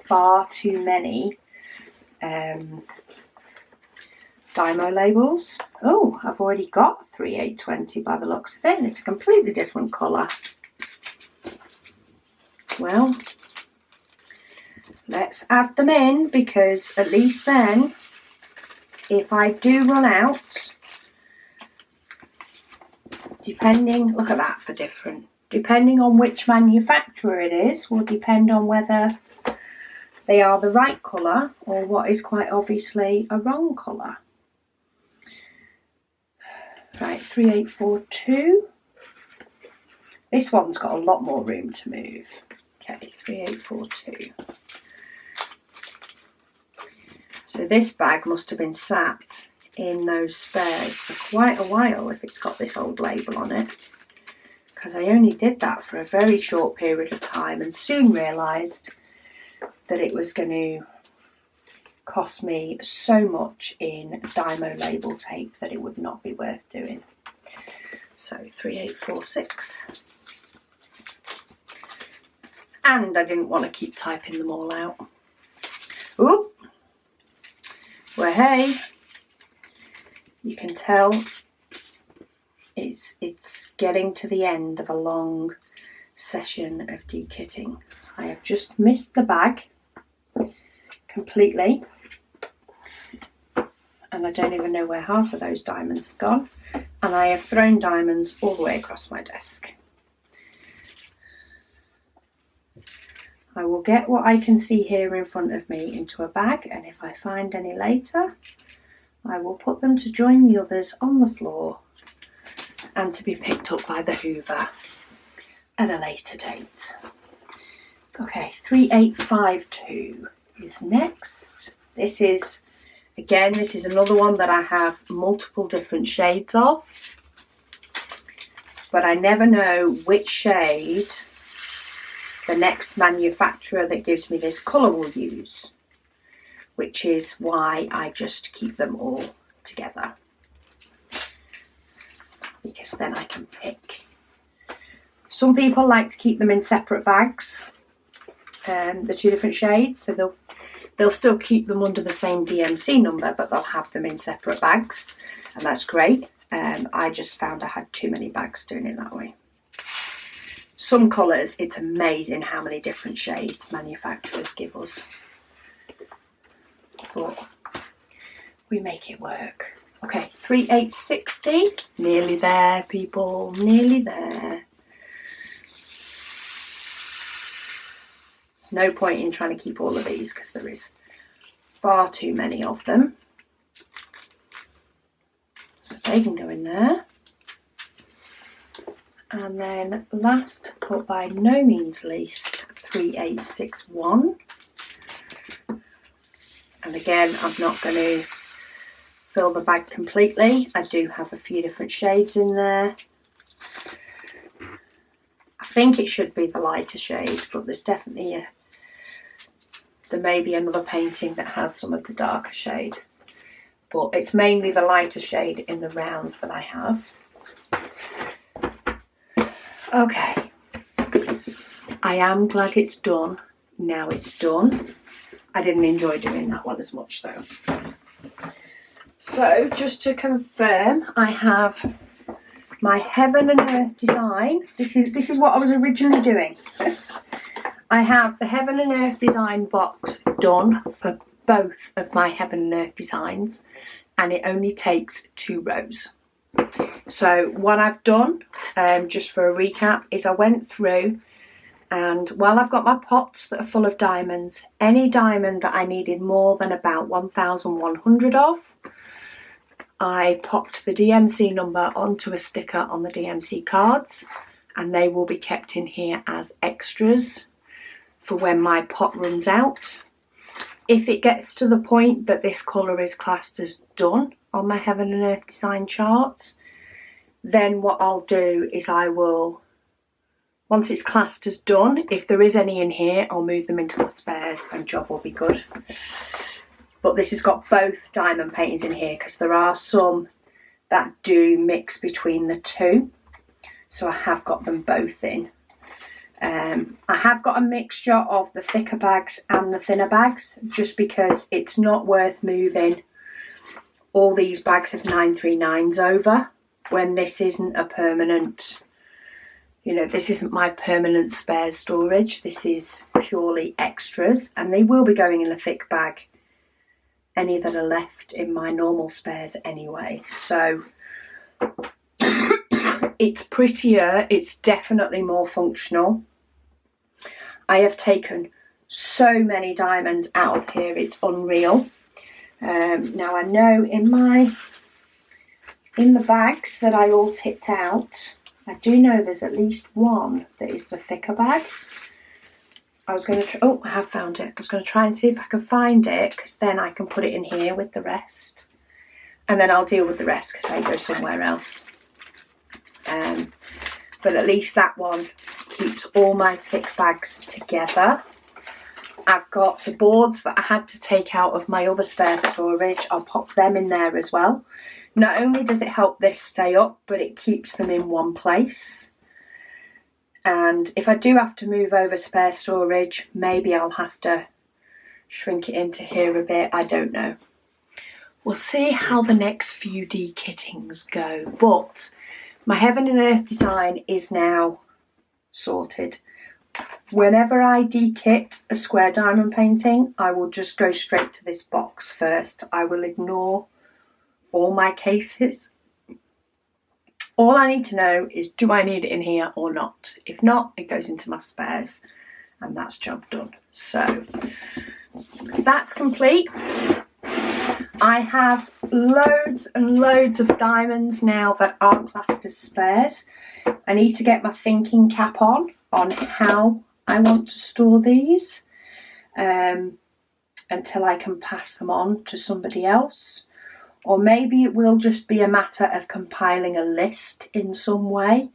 far too many Dymo labels. Oh, I've already got 3/820 by the looks of it, and it's a completely different colour. Well, let's add them in, because at least then, if I do run out, depending, look at that for different depending on which manufacturer it is, will depend on whether they are the right colour or what is quite obviously a wrong colour. Right, 3842. This one's got a lot more room to move. Okay, 3842. So this bag must have been sat in those spares for quite a while if it's got this old label on it, because I only did that for a very short period of time and soon realised that it was going to cost me so much in Dymo label tape that it would not be worth doing. So 3846. And I didn't want to keep typing them all out. Ooh. Well, hey, you can tell it's getting to the end of a long session of dekitting. I have just missed the bag completely, and I don't even know where half of those diamonds have gone, and I have thrown diamonds all the way across my desk. I will get what I can see here in front of me into a bag, and if I find any later, I will put them to join the others on the floor and to be picked up by the Hoover at a later date. Okay, 3852 is next. This is another one that I have multiple different shades of, but I never know which shade the next manufacturer that gives me this colour will use, which is why I just keep them all together, because then I can pick. Some people like to keep them in separate bags, the two different shades, so they'll still keep them under the same DMC number, but they'll have them in separate bags, and that's great. I just found I had too many bags doing it that way. Some colours, it's amazing how many different shades manufacturers give us, but we make it work. Okay, 3860, nearly there, people, nearly there. There's no point in trying to keep all of these because there is far too many of them. So they can go in there. And then last, but by no means least, 3861. And again, I'm not going to fill the bag completely. I do have a few different shades in there. I think it should be the lighter shade, but there's definitely there may be another painting that has some of the darker shade. But it's mainly the lighter shade in the rounds that I have. Okay, I am glad it's done. Now it's done. I didn't enjoy doing that one as much though. So just to confirm, I have my Heaven and Earth design. This is what I was originally doing. I have the Heaven and Earth design box done for both of my Heaven and Earth designs, and it only takes 2 rows. So what I've done, just for a recap, is I went through, and while I've got my pots that are full of diamonds, any diamond that I needed more than about 1,100 of, I popped the DMC number onto a sticker on the DMC cards, and they will be kept in here as extras for when my pot runs out. If it gets to the point that this colour is classed as done on my Heaven and Earth design chart, then what I'll do is I will, once it's classed as done, if there is any in here, I'll move them into my spares and job will be good. But this has got both diamond paintings in here because there are some that do mix between the two. So I have got them both in. I have got a mixture of the thicker bags and the thinner bags, just because it's not worth moving all these bags of 939s over when this isn't a permanent, you know, this isn't my permanent spares storage. This is purely extras, and they will be going in a thick bag, any that are left in my normal spares anyway. So It's prettier, it's definitely more functional. I have taken so many diamonds out of here, it's unreal. Now I know in the bags that I all tipped out, I do know there's at least one that is the thicker bag. I was going to try, oh, I have found it. I was going to try and see if I can find it, because then I can put it in here with the rest. And then I'll deal with the rest because they go somewhere else. But at least that one keeps all my thick bags together. I've got the boards that I had to take out of my other spare storage. I'll pop them in there as well. Not only does it help this stay up, but it keeps them in one place. And if I do have to move over spare storage, maybe I'll have to shrink it into here a bit. I don't know. We'll see how the next few dekittings go. But my Heaven and Earth design is now sorted. Whenever I dekit a square diamond painting, I will just go straight to this box first. I will ignore all my cases. All I need to know is, do I need it in here or not? If not, it goes into my spares and that's job done. So that's complete. I have loads and loads of diamonds now that are classed as spares. I need to get my thinking cap on how I want to store these until I can pass them on to somebody else. Or maybe it will just be a matter of compiling a list in some way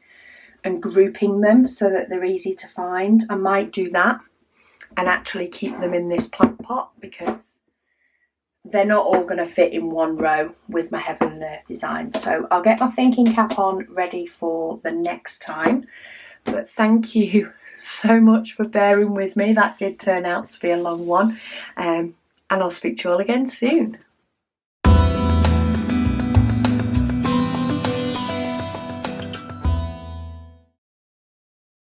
and grouping them so that they're easy to find. I might do that and actually keep them in this plant pot, because they're not all going to fit in one row with my Heaven and Earth design. So I'll get my thinking cap on ready for the next time. But thank you so much for bearing with me. That did turn out to be a long one. And I'll speak to you all again soon.